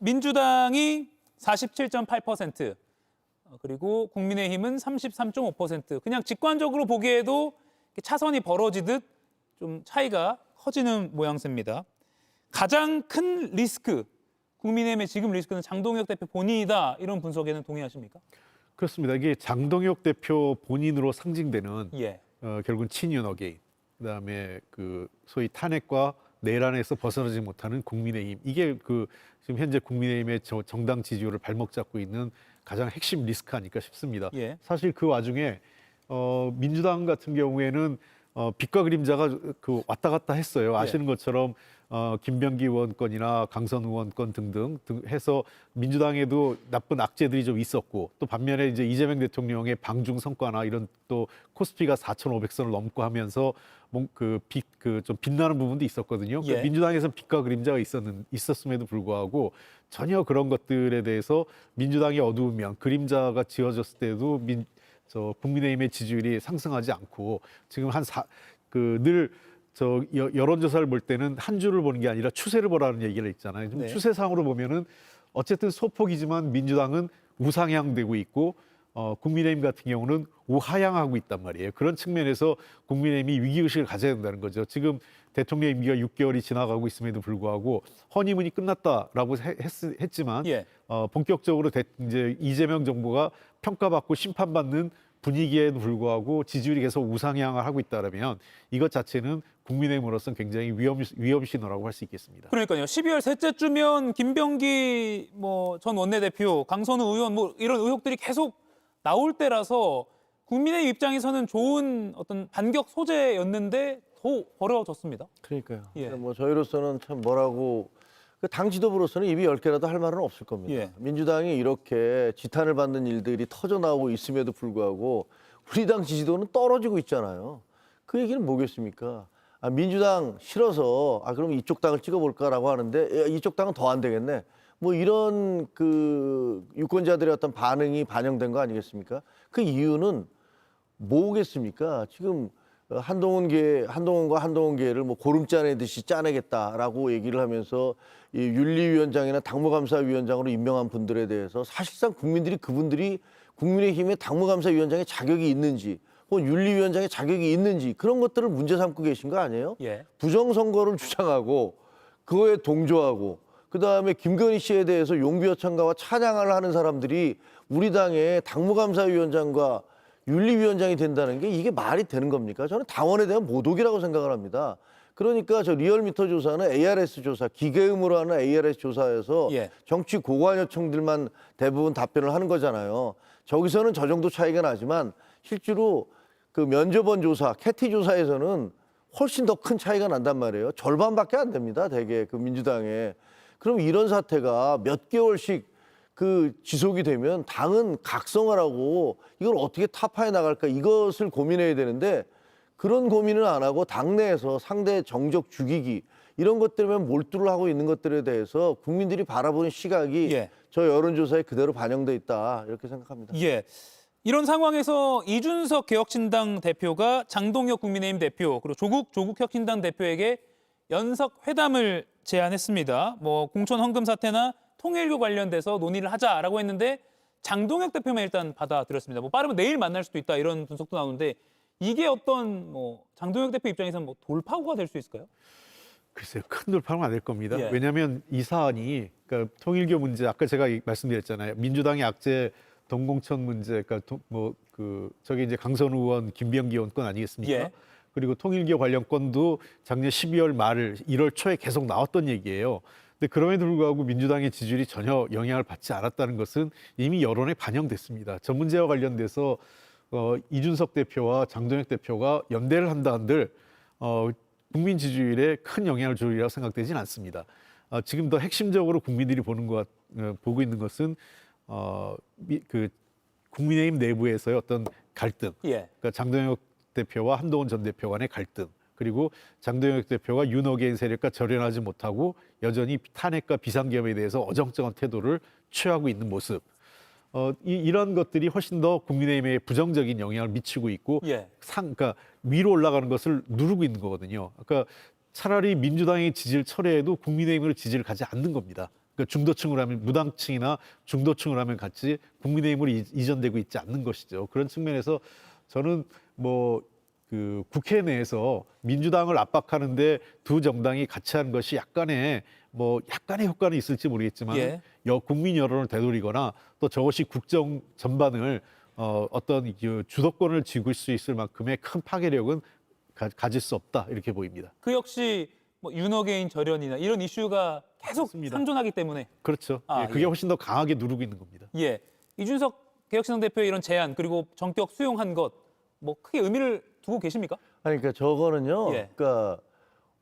민주당이 47.8%, 그리고 국민의힘은 33.5%. 그냥 직관적으로 보기에도 차선이 벌어지듯 좀 차이가 커지는 모양새입니다. 가장 큰 리스크, 국민의힘의 지금 리스크는 장동혁 대표 본인이다. 이런 분석에는 동의하십니까? 그렇습니다. 이게 장동혁 대표 본인으로 상징되는 예. 결국은 친윤 어게인, 그다음에 그 소위 탄핵과 내란에서 벗어나지 못하는 국민의힘. 이게 그 지금 현재 국민의힘의 정당 지지율을 발목 잡고 있는 가장 핵심 리스크 아닐까 싶습니다. 예. 사실 그 와중에 민주당 같은 경우에는 빛과 그림자가 그 왔다 갔다 했어요. 아시는 것처럼 김병기 의원 건이나 강선 의원 건 등등 해서 민주당에도 나쁜 악재들이 좀 있었고 또 반면에 이제 이재명 대통령의 방중 성과나 이런 또 코스피가 4,500선을 넘고 하면서 좀 빛나는 부분도 있었거든요. 예. 민주당에서 빛과 그림자가 있었음에도 불구하고 전혀 그런 것들에 대해서 민주당이 어두운 면, 그림자가 지어졌을 때도 국민의힘의 지지율이 상승하지 않고 지금 늘 여론조사를 볼 때는 한 주를 보는 게 아니라 추세를 보라는 얘기를 있잖아요. 좀 네. 추세상으로 보면은 어쨌든 소폭이지만 민주당은 우상향되고 있고 국민의힘 같은 경우는 우하향하고 있단 말이에요. 그런 측면에서 국민의힘이 위기의식을 가져야 된다는 거죠. 지금 대통령 임기가 6개월이 지나가고 있음에도 불구하고 허니문이 끝났다라고 했지만 예. 본격적으로 이제 이재명 정부가 평가받고 심판받는 분위기에도 불구하고 지지율이 계속 우상향을 하고 있다면 이것 자체는 국민의힘으로서는 굉장히 위험 신호라고 할 수 있겠습니다. 그러니까요. 12월 셋째 주면 김병기 전 원내대표, 강선우 의원 이런 의혹들이 계속 나올 때라서 국민의힘 입장에서는 좋은 어떤 반격 소재였는데 더 어려워졌습니다. 그러니까요. 예. 뭐 저희로서는 참 뭐라고 당 지도부로서는 입이 10개라도 할 말은 없을 겁니다. 예. 민주당이 이렇게 지탄을 받는 일들이 터져 나오고 있음에도 불구하고 우리 당 지지도는 떨어지고 있잖아요. 그 얘기는 뭐겠습니까? 민주당 싫어서 그럼 이쪽 당을 찍어볼까라고 하는데 이쪽 당은 더 안 되겠네. 뭐 이런 그 유권자들의 어떤 반응이 반영된 거 아니겠습니까? 그 이유는 뭐겠습니까? 지금 한동훈과 한동훈계를 뭐 고름 짜내듯이 짜내겠다라고 얘기를 하면서 이 윤리위원장이나 당무감사위원장으로 임명한 분들에 대해서 사실상 국민들이 그분들이 국민의힘의 당무감사위원장의 자격이 있는지 혹은 윤리위원장의 자격이 있는지 그런 것들을 문제 삼고 계신 거 아니에요? 예. 부정선거를 주장하고 그거에 동조하고 그다음에 김건희 씨에 대해서 용비어천가와 찬양을 하는 사람들이 우리 당의 당무감사위원장과 윤리위원장이 된다는 게 이게 말이 되는 겁니까? 저는 당원에 대한 모독이라고 생각을 합니다. 그러니까 저 리얼미터 조사는 ARS 조사, 기계음으로 하는 ARS 조사에서 예. 정치 고관 요청들만 대부분 답변을 하는 거잖아요. 저기서는 저 정도 차이가 나지만 실제로 그 면접원 조사, 캐티 조사에서는 훨씬 더 큰 차이가 난단 말이에요. 절반밖에 안 됩니다. 대개 그 민주당에. 그럼 이런 사태가 몇 개월씩 그 지속이 되면 당은 각성을 하고 이걸 어떻게 타파해 나갈까 이것을 고민해야 되는데 그런 고민을 안 하고 당내에서 상대 정적 죽이기 이런 것 때문에 몰두를 하고 있는 것들에 대해서 국민들이 바라보는 시각이 예. 저 여론조사에 그대로 반영돼 있다 이렇게 생각합니다. 예. 이런 상황에서 이준석 개혁신당 대표가 장동혁 국민의힘 대표 그리고 조국 혁신당 대표에게 연석 회담을 제안했습니다. 뭐 공천 헌금 사태나 통일교 관련돼서 논의를 하자라고 했는데 장동혁 대표만 일단 받아들였습니다. 뭐 빠르면 내일 만날 수도 있다 이런 분석도 나오는데 이게 어떤 뭐 장동혁 대표 입장에서는 뭐 돌파구가 될 수 있을까요? 글쎄요, 큰 돌파는 안 될 겁니다. 예. 왜냐하면 이 사안이 그러니까 통일교 문제 아까 제가 말씀드렸잖아요. 민주당의 악재 동공천 문제, 그러니까 저기 이제 강선우 의원, 김병기 의원 건 아니겠습니까? 예. 그리고 통일교 관련 건도 작년 12월 말 1월 초에 계속 나왔던 얘기예요. 근데 그럼에도 불구하고 민주당의 지지율이 전혀 영향을 받지 않았다는 것은 이미 여론에 반영됐습니다. 저 문제와 관련돼서 이준석 대표와 장동혁 대표가 연대를 한다 한들 국민 지지율에 큰 영향을 주리라고 생각되지는 않습니다. 지금 더 핵심적으로 국민들이 보고 있는 것은 그 국민의힘 내부에서의 어떤 갈등, 예. 그러니까 장동혁 대표와 한동훈 전 대표 간의 갈등, 그리고 장동혁 대표가 윤호개인 세력과 절연하지 못하고 여전히 탄핵과 비상계엄에 대해서 어정쩡한 태도를 취하고 있는 모습. 이런 것들이 훨씬 더 국민의힘에 부정적인 영향을 미치고 있고 예. 그러니까 위로 올라가는 것을 누르고 있는 거거든요. 그러니까 차라리 민주당의 지지를 철회해도 국민의힘으로 지지를 가지 않는 겁니다. 그러니까 중도층으로 하면 무당층이나 중도층으로 하면 같이 국민의힘으로 이전되고 있지 않는 것이죠. 그런 측면에서 저는 그 국회 내에서 민주당을 압박하는데 두 정당이 같이 하는 것이 약간의 효과는 있을지 모르겠지만 예. 국민 여론을 되돌리거나 또 저것이 국정 전반을 어떤 주도권을 쥐고 수 있을 만큼의 큰 파괴력은 가질 수 없다 이렇게 보입니다. 그 역시 뭐 윤호개인 절연이나 이런 이슈가 계속 맞습니다. 상존하기 때문에 그렇죠. 아, 예, 그게 예. 훨씬 더 강하게 누르고 있는 겁니다. 예. 이준석 개혁신당 대표의 이런 제안 그리고 전격 수용한 것 뭐 크게 의미를 두고 계십니까? 아니 그러니까 저거는요. 예. 그러니까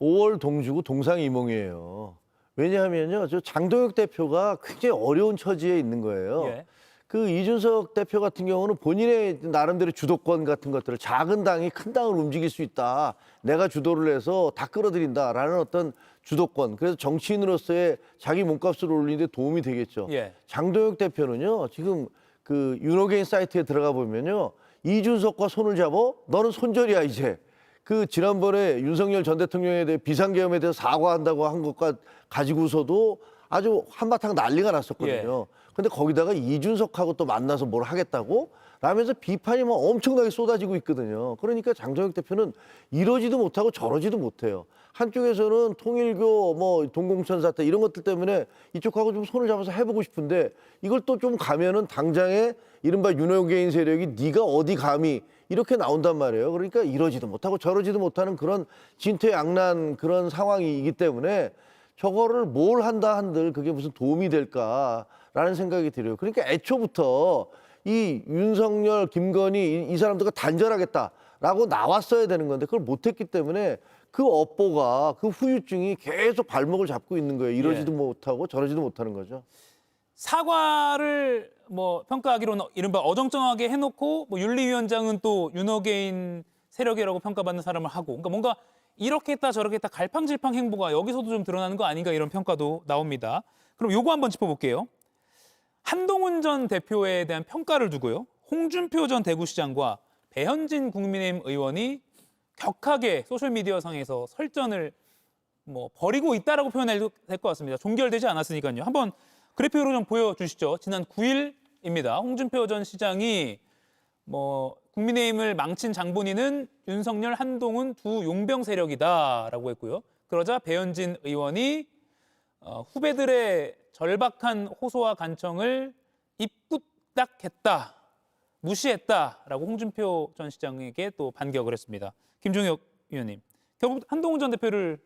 5월 동주고 동상이몽이에요. 왜냐하면요. 저 장동혁 대표가 굉장히 어려운 처지에 있는 거예요. 예. 그 이준석 대표 같은 경우는 본인의 나름대로 주도권 같은 것들을 작은 당이 큰 당을 움직일 수 있다. 내가 주도를 해서 다 끌어들인다라는 어떤 주도권. 그래서 정치인으로서의 자기 몸값을 올리는 데 도움이 되겠죠. 예. 장동혁 대표는요. 지금 그 윤호개인 사이트에 들어가 보면요. 이준석과 손을 잡어 너는 손절이야 이제. 그 지난번에 윤석열 전 대통령에 대해 비상계엄에 대해서 사과한다고 한 것과 가지고서도 아주 한바탕 난리가 났었거든요. 근데 거기다가 이준석하고 또 만나서 뭘 하겠다고 라면서 비판이 막 엄청나게 쏟아지고 있거든요. 그러니까 장동혁 대표는 이러지도 못하고 저러지도 못해요. 한쪽에서는 통일교 뭐 동공천 사태 이런 것들 때문에 이쪽하고 좀 손을 잡아서 해보고 싶은데 이걸 또 좀 가면은 당장에 이른바 윤호개인 세력이 네가 어디 감히 이렇게 나온단 말이에요. 그러니까 이러지도 못하고 저러지도 못하는 그런 진퇴양난 그런 상황이기 때문에 저거를 뭘 한다 한들 그게 무슨 도움이 될까라는 생각이 들어요. 그러니까 애초부터 이 윤석열, 김건희 이 사람들과 단절하겠다라고 나왔어야 되는 건데 그걸 못했기 때문에 그 업보가 그 후유증이 계속 발목을 잡고 있는 거예요. 이러지도 못하고 저러지도 못하는 거죠. 사과를 뭐 평가하기로는 이른바 어정쩡하게 해놓고 뭐 윤리위원장은 또 윤호개인 세력이라고 평가받는 사람을 하고 그러니까 뭔가 이렇게 했다 저렇게 했다 갈팡질팡 행보가 여기서도 좀 드러나는 거 아닌가 이런 평가도 나옵니다. 그럼 요거 한번 짚어볼게요. 한동훈 전 대표에 대한 평가를 두고요. 홍준표 전 대구시장과 배현진 국민의힘 의원이 격하게 소셜미디어상에서 설전을 뭐 버리고 있다라고 표현해도 될 것 같습니다. 종결되지 않았으니까요. 한번 그래픽으로 좀 보여주시죠. 지난 9일입니다. 홍준표 전 시장이 뭐 국민의힘을 망친 장본인은 윤석열, 한동훈 두 용병 세력이다라고 했고요. 그러자 배현진 의원이 후배들의 절박한 호소와 간청을 입구딱했다, 무시했다라고 홍준표 전 시장에게 또 반격을 했습니다. 김종혁 의원님, 결국 한동훈 전 대표를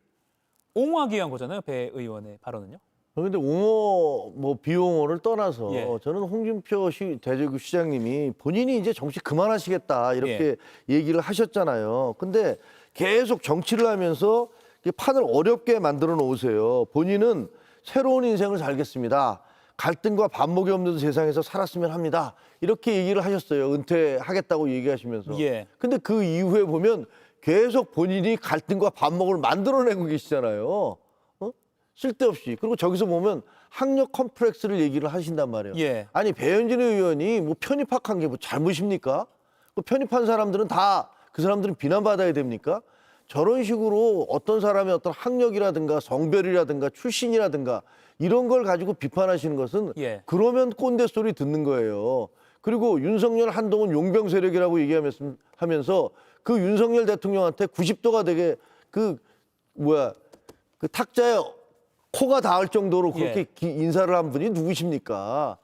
옹호하기 위한 거잖아요. 배 의원의 발언은요. 그런데 옹호 뭐 비옹호를 떠나서 예. 저는 홍준표 대구시 시장님이 본인이 이제 정치 그만하시겠다 이렇게 얘기를 하셨잖아요. 근데 계속 정치를 하면서 판을 어렵게 만들어 놓으세요. 본인은 새로운 인생을 살겠습니다. 갈등과 반목이 없는 세상에서 살았으면 합니다. 이렇게 얘기를 하셨어요. 은퇴하겠다고 얘기하시면서. 예. 근데 그 이후에 보면 계속 본인이 갈등과 반목을 만들어내고 계시잖아요. 쓸데없이. 그리고 저기서 보면 학력 컴플렉스를 얘기를 하신단 말이에요. 예. 아니 배현진 의원이 뭐 편입학한 게 뭐 잘못입니까? 그 편입한 사람들은 다 그 사람들은 비난받아야 됩니까? 저런 식으로 어떤 사람의 어떤 학력이라든가 성별이라든가 출신이라든가 이런 걸 가지고 비판하시는 것은 예. 그러면 꼰대 소리 듣는 거예요. 그리고 윤석열, 한동훈 용병 세력이라고 얘기하면서 그 윤석열 대통령한테 90도가 되게 그 탁자에 코가 닿을 정도로 그렇게 인사를 한 분이 누구십니까?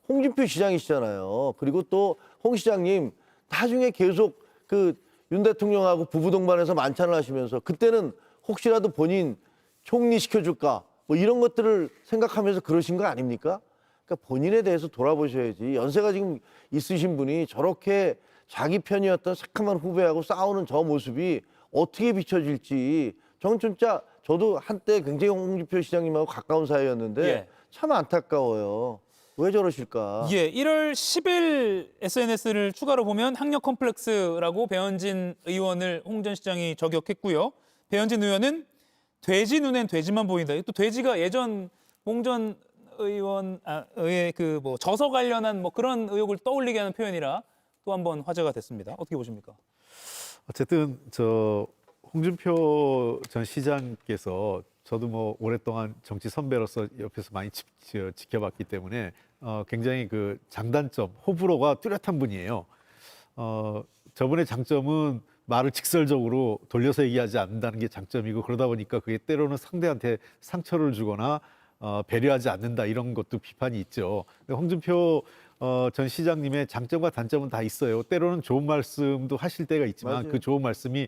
홍준표 시장이시잖아요. 그리고 또 홍 시장님 나중에 계속 그 윤 대통령하고 부부 동반해서 만찬을 하시면서 그때는 혹시라도 본인 총리 시켜줄까 뭐 이런 것들을 생각하면서 그러신 거 아닙니까? 그러니까 본인에 대해서 돌아보셔야지. 연세가 지금 있으신 분이 저렇게 자기 편이었던 새카만 후배하고 싸우는 저 모습이 어떻게 비춰질지 저는 진짜 저도 한때 굉장히 홍준표 시장님하고 가까운 사이였는데 예. 참 안타까워요. 왜 저러실까? 예, 1월 10일 SNS를 추가로 보면 학력 컴플렉스라고 배현진 의원을 홍 전 시장이 저격했고요. 배현진 의원은 돼지 눈엔 돼지만 보인다. 또 돼지가 예전 홍 전 의원의 그 뭐 저서 관련한 뭐 그런 의혹을 떠올리게 하는 표현이라 또 한 번 화제가 됐습니다. 어떻게 보십니까? 어쨌든 홍준표 전 시장께서 저도 뭐 오랫동안 정치 선배로서 옆에서 많이 지켜봤기 때문에 굉장히 그 장단점, 호불호가 뚜렷한 분이에요. 저분의 장점은 말을 직설적으로 돌려서 얘기하지 않는다는 게 장점이고 그러다 보니까 그게 때로는 상대한테 상처를 주거나 배려하지 않는다 이런 것도 비판이 있죠. 홍준표 전 시장님의 장점과 단점은 다 있어요. 때로는 좋은 말씀도 하실 때가 있지만 맞아요. 그 좋은 말씀이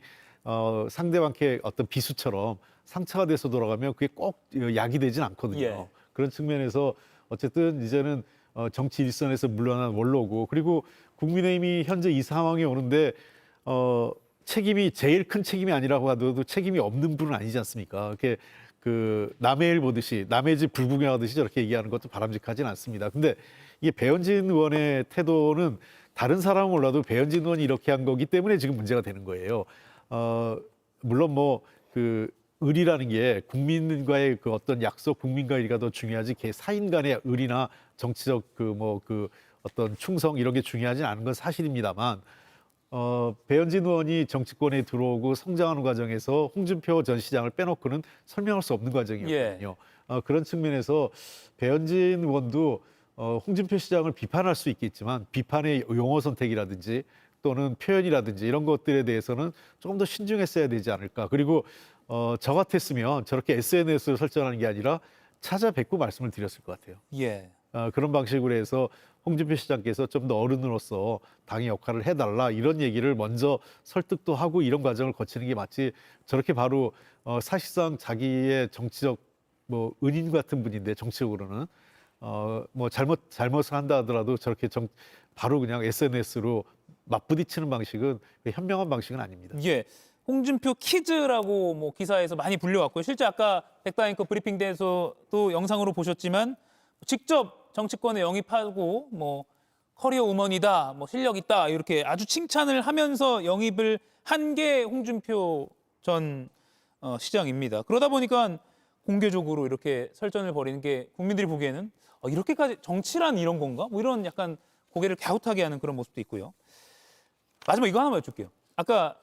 상대방께 어떤 비수처럼 상처가 돼서 돌아가면 그게 꼭 약이 되진 않거든요. 예. 그런 측면에서 어쨌든 이제는 정치 일선에서 물러난 원로고 그리고 국민의힘이 현재 이 상황에 오는데 책임이 제일 큰 책임이 아니라고 하더라도 책임이 없는 분은 아니지 않습니까? 이렇게 그 남의 일 보듯이 남의 집 불구경하듯이 저렇게 얘기하는 것도 바람직하진 않습니다. 근데 이게 배현진 의원의 태도는 다른 사람은 몰라도 배현진 의원이 이렇게 한 거기 때문에 지금 문제가 되는 거예요. 물론 뭐 그 의리라는 게 국민과의 그 어떤 약속, 국민과의 의리가 더 중요하지 사인 간의 의리나 정치적 그 어떤 충성 이런 게 중요하지 않은 건 사실입니다만 배현진 의원이 정치권에 들어오고 성장하는 과정에서 홍준표 전 시장을 빼놓고는 설명할 수 없는 과정이었거든요. 그런 측면에서 배현진 의원도 홍준표 시장을 비판할 수 있겠지만 비판의 용어 선택이라든지 또는 표현이라든지 이런 것들에 대해서는 조금 더 신중했어야 되지 않을까. 그리고 저 같았으면 저렇게 SNS를 설정하는 게 아니라 찾아뵙고 말씀을 드렸을 것 같아요. 예. 그런 방식으로 해서 홍준표 시장께서 좀 더 어른으로서 당의 역할을 해달라 이런 얘기를 먼저 설득도 하고 이런 과정을 거치는 게 맞지 저렇게 바로 사실상 자기의 정치적 뭐 은인 같은 분인데 정치적으로는 뭐 잘못을 한다 하더라도 저렇게 바로 그냥 SNS로 맞부딪히는 방식은 현명한 방식은 아닙니다. 예. 홍준표 키즈라고 뭐 기사에서 많이 불려왔고요. 실제 아까 백다잉크 브리핑 때에서도 영상으로 보셨지만 직접 정치권에 영입하고 뭐 커리어 우먼이다, 뭐 실력 있다 이렇게 아주 칭찬을 하면서 영입을 한 게 홍준표 전 시장입니다. 그러다 보니까 공개적으로 이렇게 설전을 벌이는 게 국민들이 보기에는 이렇게까지 정치란 이런 건가? 뭐 이런 약간 고개를 갸웃하게 하는 그런 모습도 있고요. 마지막 이거 하나만 여쭐게요. 아까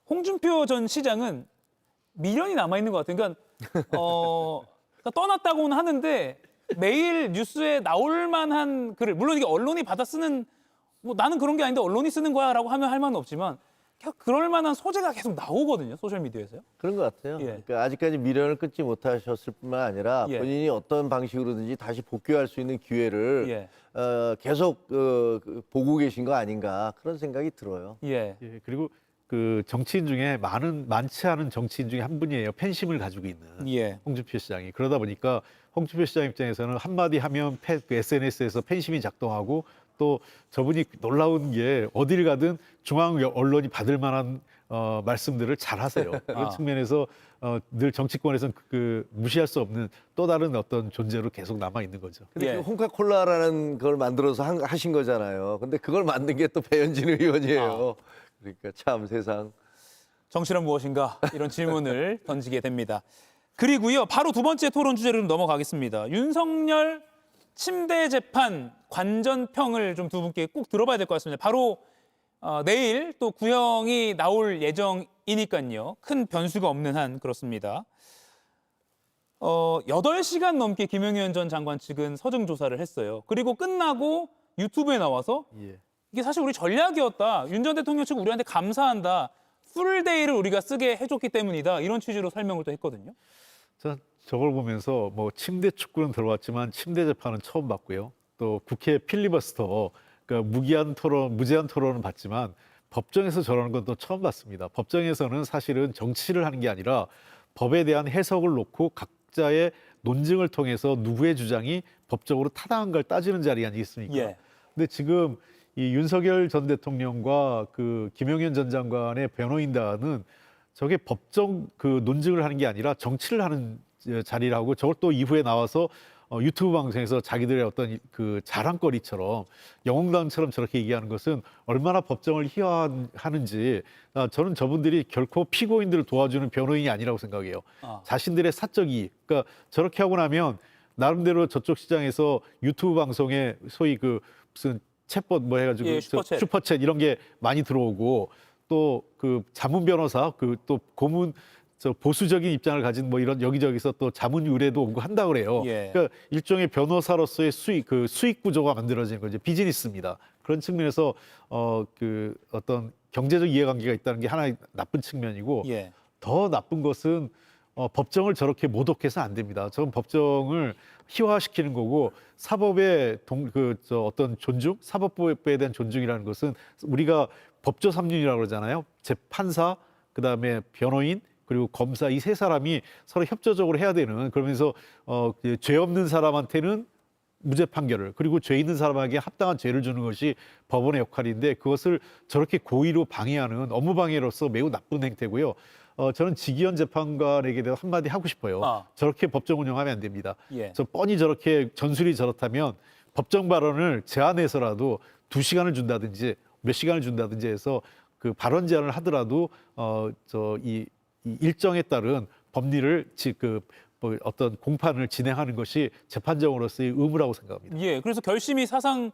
홍준표 전 시장은 미련이 남아있는 것 같아요. 그러니까 떠났다고는 하는데 매일 뉴스에 나올 만한 글을, 물론 이게 언론이 받아 쓰는, 뭐 나는 그런 게 아닌데 언론이 쓰는 거야라고 하면 할 말은 없지만 계속 그럴 만한 소재가 계속 나오거든요, 소셜 미디어에서요. 그런 것 같아요. 그러니까 아직까지 미련을 끊지 못하셨을 뿐만 아니라 본인이 어떤 방식으로든지 다시 복귀할 수 있는 기회를 계속 보고 계신 거 아닌가 그런 생각이 들어요. 그리고 그 정치인 중에 많지 않은 정치인 중에 한 분이에요. 팬심을 가지고 있는 홍준표 시장이. 그러다 보니까 홍준표 시장 입장에서는 한마디 하면 그 SNS에서 팬심이 작동하고 또 저분이 놀라운 게 어딜 가든 중앙 언론이 받을 만한 말씀들을 잘 하세요. 그런 측면에서 늘 정치권에서는 그 무시할 수 없는 또 다른 어떤 존재로 계속 남아 있는 거죠. 근데 그 홍카콜라라는 걸 만들어서 하신 거잖아요. 근데 그걸 만든 게 또 배현진 의원이에요. 그러니까 참 세상. 정치란 무엇인가? 이런 질문을 던지게 됩니다. 그리고요, 바로 두 번째 토론 주제로 좀 넘어가겠습니다. 윤석열 침대 재판 관전평을 좀 두 분께 꼭 들어봐야 될 것 같습니다. 바로 내일 또 구형이 나올 예정이니까요. 큰 변수가 없는 한 그렇습니다. 8시간 넘게 김영현 전 장관 측은 서증 조사를 했어요. 그리고 끝나고 유튜브에 나와서 이게 사실 우리 전략이었다. 윤 전 대통령 측 우리한테 감사한다. 풀데이를 우리가 쓰게 해줬기 때문이다. 이런 취지로 설명을 또 했거든요. 저걸 보면서 뭐 침대 축구는 들어왔지만 침대 재판은 처음 봤고요. 또 국회 필리버스터, 그러니까 무제한 토론은 봤지만 법정에서 저러는 건 또 처음 봤습니다. 법정에서는 사실은 정치를 하는 게 아니라 법에 대한 해석을 놓고 각자의 논증을 통해서 누구의 주장이 법적으로 타당한 걸 따지는 자리 아니겠습니까? 근데 지금 이 윤석열 전 대통령과 그 김용현 전 장관의 변호인단은 저게 법정 그 논증을 하는 게 아니라 정치를 하는 자리라고, 저걸 또 이후에 나와서 유튜브 방송에서 자기들의 어떤 그 자랑거리처럼 영웅담처럼 저렇게 얘기하는 것은 얼마나 법정을 희화하는지, 저는 저분들이 결코 피고인들을 도와주는 변호인이 아니라고 생각해요. 자신들의 사적 이익, 그러니까 저렇게 하고 나면 나름대로 저쪽 시장에서 유튜브 방송에 소위 그 무슨 챗봇 뭐 해가지고 슈퍼챗 이런 게 많이 들어오고, 또 그 자문 변호사, 그 또 고문 보수적인 입장을 가진 뭐 이런 여기저기서 또 자문 의뢰도 오고 한다 그래요. 그러니까 일종의 변호사로서의 수익 구조가 만들어지는 거죠. 비즈니스입니다. 그런 측면에서 그 어떤 경제적 이해관계가 있다는 게 하나의 나쁜 측면이고, 더 나쁜 것은 법정을 저렇게 모독해서 안 됩니다. 저는 법정을 희화화시키는 거고, 사법의 어떤 존중, 사법부에 대한 존중이라는 것은 우리가 법조 삼륜이라고 그러잖아요. 재판사, 그다음에 변호인, 그리고 검사, 이 세 사람이 서로 협조적으로 해야 되는, 그러면서 죄 없는 사람한테는 무죄 판결을, 그리고 죄 있는 사람에게 합당한 죄를 주는 것이 법원의 역할인데, 그것을 저렇게 고의로 방해하는 업무 방해로서 매우 나쁜 행태고요. 저는 지기현 재판관에게 대해서 한마디 하고 싶어요. 저렇게 법정 운영하면 안 됩니다. 저 뻔히 저렇게 전술이 저렇다면 법정 발언을 제한해서라도 2시간을 준다든지 몇 시간을 준다든지 해서 그 발언 제한을 하더라도 이 일정에 따른 법리를 뭐 어떤 공판을 진행하는 것이 재판정으로서의 의무라고 생각합니다. 그래서 결심이 사상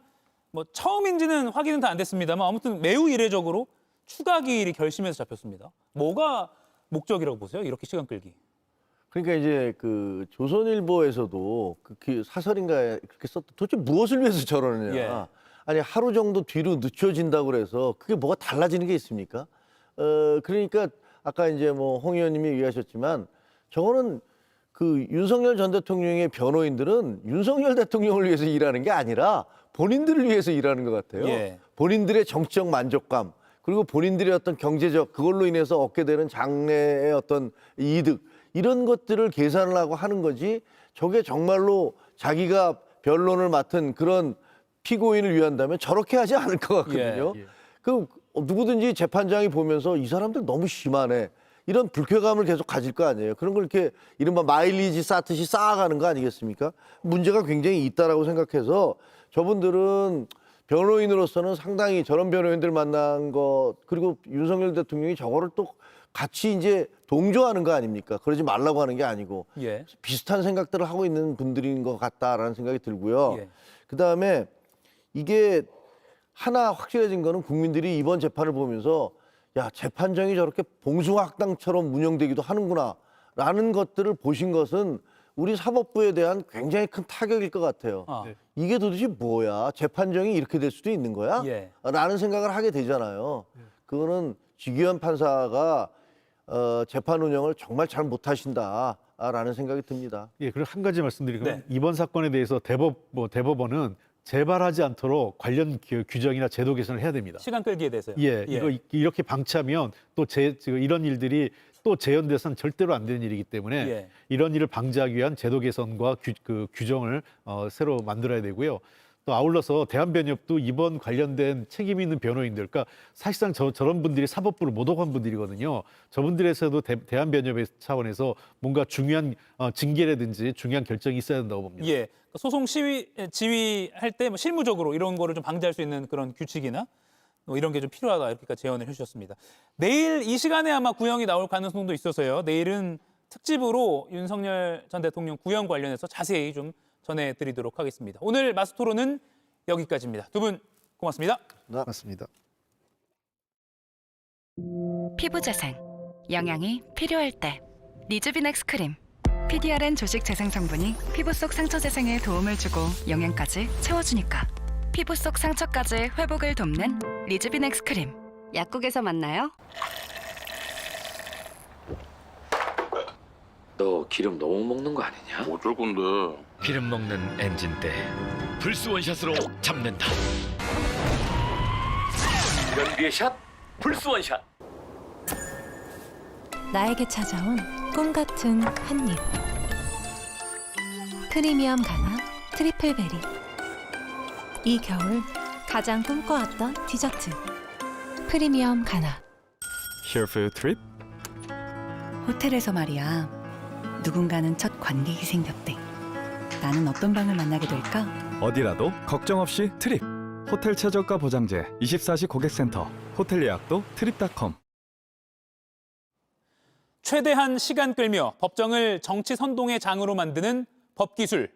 뭐 처음인지는 확인은 다 안 됐습니다만 아무튼 매우 이례적으로 추가 기일이 결심에서 잡혔습니다. 뭐가 목적이라고 보세요? 이렇게 시간 끌기. 그러니까 이제 그 조선일보에서도 그 사설인가 그렇게 썼다. 도대체 무엇을 위해서 저러느냐. 아니 하루 정도 뒤로 늦춰진다고 그래서 그게 뭐가 달라지는 게 있습니까? 그러니까 아까 이제 뭐 홍 의원님이 얘기하셨지만 저거는 그 윤석열 전 대통령의 변호인들은 윤석열 대통령을 위해서 일하는 게 아니라 본인들을 위해서 일하는 것 같아요. 본인들의 정치적 만족감, 그리고 본인들의 어떤 경제적, 그걸로 인해서 얻게 되는 장래의 어떤 이득, 이런 것들을 계산을 하고 하는 거지, 저게 정말로 자기가 변론을 맡은 그런 피고인을 위한다면 저렇게 하지 않을 것 같거든요. 그 누구든지 재판장이 보면서 이 사람들 너무 심하네, 이런 불쾌감을 계속 가질 거 아니에요. 그런 걸 이렇게 이른바 마일리지 쌓듯이 쌓아가는 거 아니겠습니까? 문제가 굉장히 있다라고 생각해서 저분들은 변호인으로서는 상당히 저런 변호인들 만난 것, 그리고 윤석열 대통령이 저거를 또 같이 이제 동조하는 거 아닙니까? 그러지 말라고 하는 게 아니고 비슷한 생각들을 하고 있는 분들인 것 같다라는 생각이 들고요. 그다음에 이게 하나 확실해진 거는 국민들이 이번 재판을 보면서 야, 재판정이 저렇게 봉숭아학당처럼 운영되기도 하는구나 라는 것들을 보신 것은 우리 사법부에 대한 굉장히 큰 타격일 것 같아요. 이게 도대체 뭐야? 재판정이 이렇게 될 수도 있는 거야? 예. 라는 생각을 하게 되잖아요. 그거는 지기현 판사가 재판 운영을 정말 잘 못하신다라는 생각이 듭니다. 예, 그리고 한 가지 말씀드리면 네. 이번 사건에 대해서 대법원은 재발하지 않도록 관련 규정이나 제도 개선을 해야 됩니다. 시간 끌기에 대해서요. 예, 이거 이렇게 방치하면 또 이런 일들이 또 재현돼서는 절대로 안 되는 일이기 때문에 예. 이런 일을 방지하기 위한 제도 개선과 규정을 새로 만들어야 되고요. 또 아울러서 대한변협도 이번 관련된 책임 있는 변호인들, 그러니까 사실상 저런 분들이 사법부를 모독한 분들이거든요. 저분들에서도 대한변협의 차원에서 뭔가 중요한 징계라든지 중요한 결정이 있어야 된다고 봅니다. 예. 소송 지휘할 때 실무적으로 이런 거를 좀 방지할 수 있는 그런 규칙이나 뭐 이런 게 좀 필요하다 이렇게까지 제언을 해주셨습니다. 내일 이 시간에 아마 구형이 나올 가능성도 있어서요. 내일은 특집으로 윤석열 전 대통령 구형 관련해서 자세히 좀 전해드리도록 하겠습니다. 오늘 마스토론은 여기까지입니다. 두 분 고맙습니다. 맞습니다. 피부 재생, 영양이 필요할 때 리주비넥스 크림. PDRN 조직 재생 성분이 피부 속 상처 재생에 도움을 주고 영양까지 채워주니까 피부 속 상처까지 회복을 돕는 리주비넥스 크림. 약국에서 만나요. 너 기름 너무 먹는 거 아니냐? 어쩔 건데. 기름 먹는 엔진 때 불스 원샷으로 잡는다. 연비의 샷, 불스 원샷. 나에게 찾아온 꿈 같은 한 입. 프리미엄 가나 트리플 베리. 이 겨울 가장 꿈꿔왔던 디저트. 프리미엄 가나. Here for your trip? 호텔에서 말이야. 누군가는 첫 관객이 생겼대. 나는 어떤 방을 만나게 될까? 어디라도 걱정 없이 트립. 호텔 최저가 보장제 24시 고객센터. 호텔 예약도 트립닷컴. 최대한 시간 끌며 법정을 정치 선동의 장으로 만드는 법기술.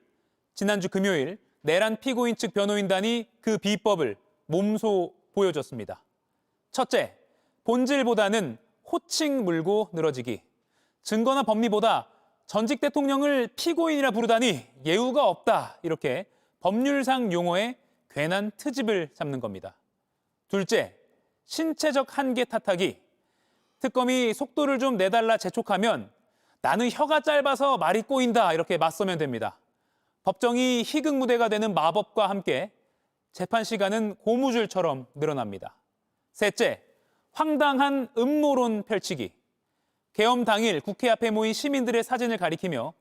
지난주 금요일 내란 피고인 측 변호인단이 그 비법을 몸소 보여줬습니다. 첫째, 본질보다는 호칭 물고 늘어지기. 증거나 법리보다 전직 대통령을 피고인이라 부르다니 예우가 없다. 이렇게 법률상 용어에 괜한 트집을 잡는 겁니다. 둘째, 신체적 한계 탓하기. 특검이 속도를 좀 내달라 재촉하면 나는 혀가 짧아서 말이 꼬인다. 이렇게 맞서면 됩니다. 법정이 희극 무대가 되는 마법과 함께 재판 시간은 고무줄처럼 늘어납니다. 셋째, 황당한 음모론 펼치기. 계엄 당일 국회 앞에 모인 시민들의 사진을 가리키며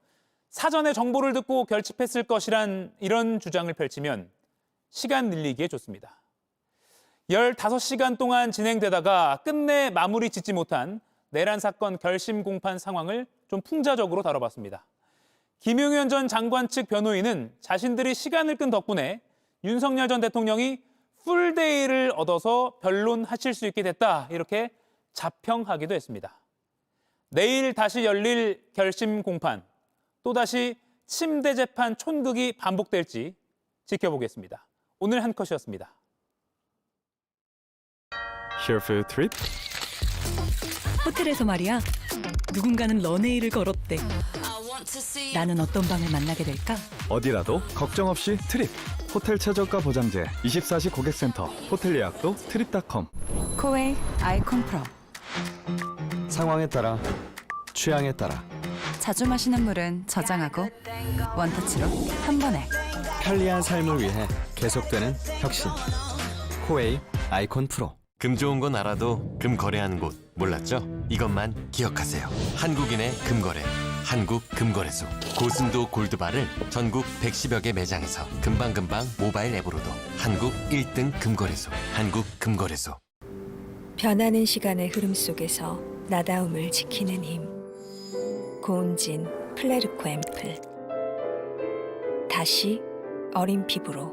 사전에 정보를 듣고 결집했을 것이란 이런 주장을 펼치면 시간 늘리기에 좋습니다. 15시간 동안 진행되다가 끝내 마무리 짓지 못한 내란 사건 결심 공판 상황을 좀 풍자적으로 다뤄봤습니다. 김용현 전 장관 측 변호인은 자신들이 시간을 끈 덕분에 윤석열 전 대통령이 풀데이를 얻어서 변론하실 수 있게 됐다. 이렇게 자평하기도 했습니다. 내일 다시 열릴 결심 공판, 또다시 침대 재판 촌극이 반복될지 지켜보겠습니다. 오늘 한 컷이었습니다. Here for your trip? 호텔에서 말이야. 누군가는 런웨이를 걸었대. 나는 어떤 방을 만나게 될까? 어디라도 걱정 없이 트립. 호텔 최저가 보장제 24시 고객센터. 호텔 예약도 트립닷컴. 코웨이 아이콘 프로. 상황에 따라 취향에 따라 자주 마시는 물은 저장하고 원터치로 한 번에. 편리한 삶을 위해 계속되는 혁신. 코웨이 아이콘 프로. 금 좋은 건 알아도 금 거래하는 곳 몰랐죠? 이것만 기억하세요. 한국인의 금거래. 한국금거래소. 고순도 골드바를 전국 110여 개 매장에서 금방금방 모바일 앱으로도 한국 1등 금거래소. 한국금거래소. 변하는 시간의 흐름 속에서 나다움을 지키는 힘. 고운진 플레르코 앰플. 다시 어린 피부로.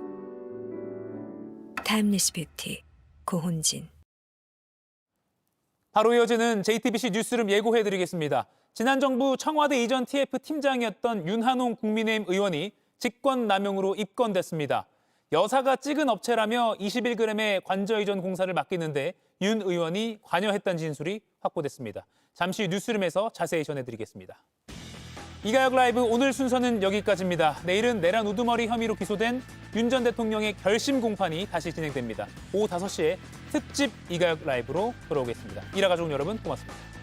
타임리스 뷰티 고운진. 바로 이어지는 JTBC 뉴스룸 예고해드리겠습니다. 지난 정부 청와대 이전 TF 팀장이었던 윤한홍 국민의힘 의원이 직권남용으로 입건됐습니다. 여사가 찍은 업체라며 21g의 관저 이전 공사를 맡기는데 윤 의원이 관여했다는 진술이 확보됐습니다. 잠시 뉴스룸에서 자세히 전해드리겠습니다. 이가역 라이브 오늘 순서는 여기까지입니다. 내일은 내란 우두머리 혐의로 기소된 윤 전 대통령의 결심 공판이 다시 진행됩니다. 오후 5시에 특집 이가역 라이브로 돌아오겠습니다. 일화 가족 여러분 고맙습니다.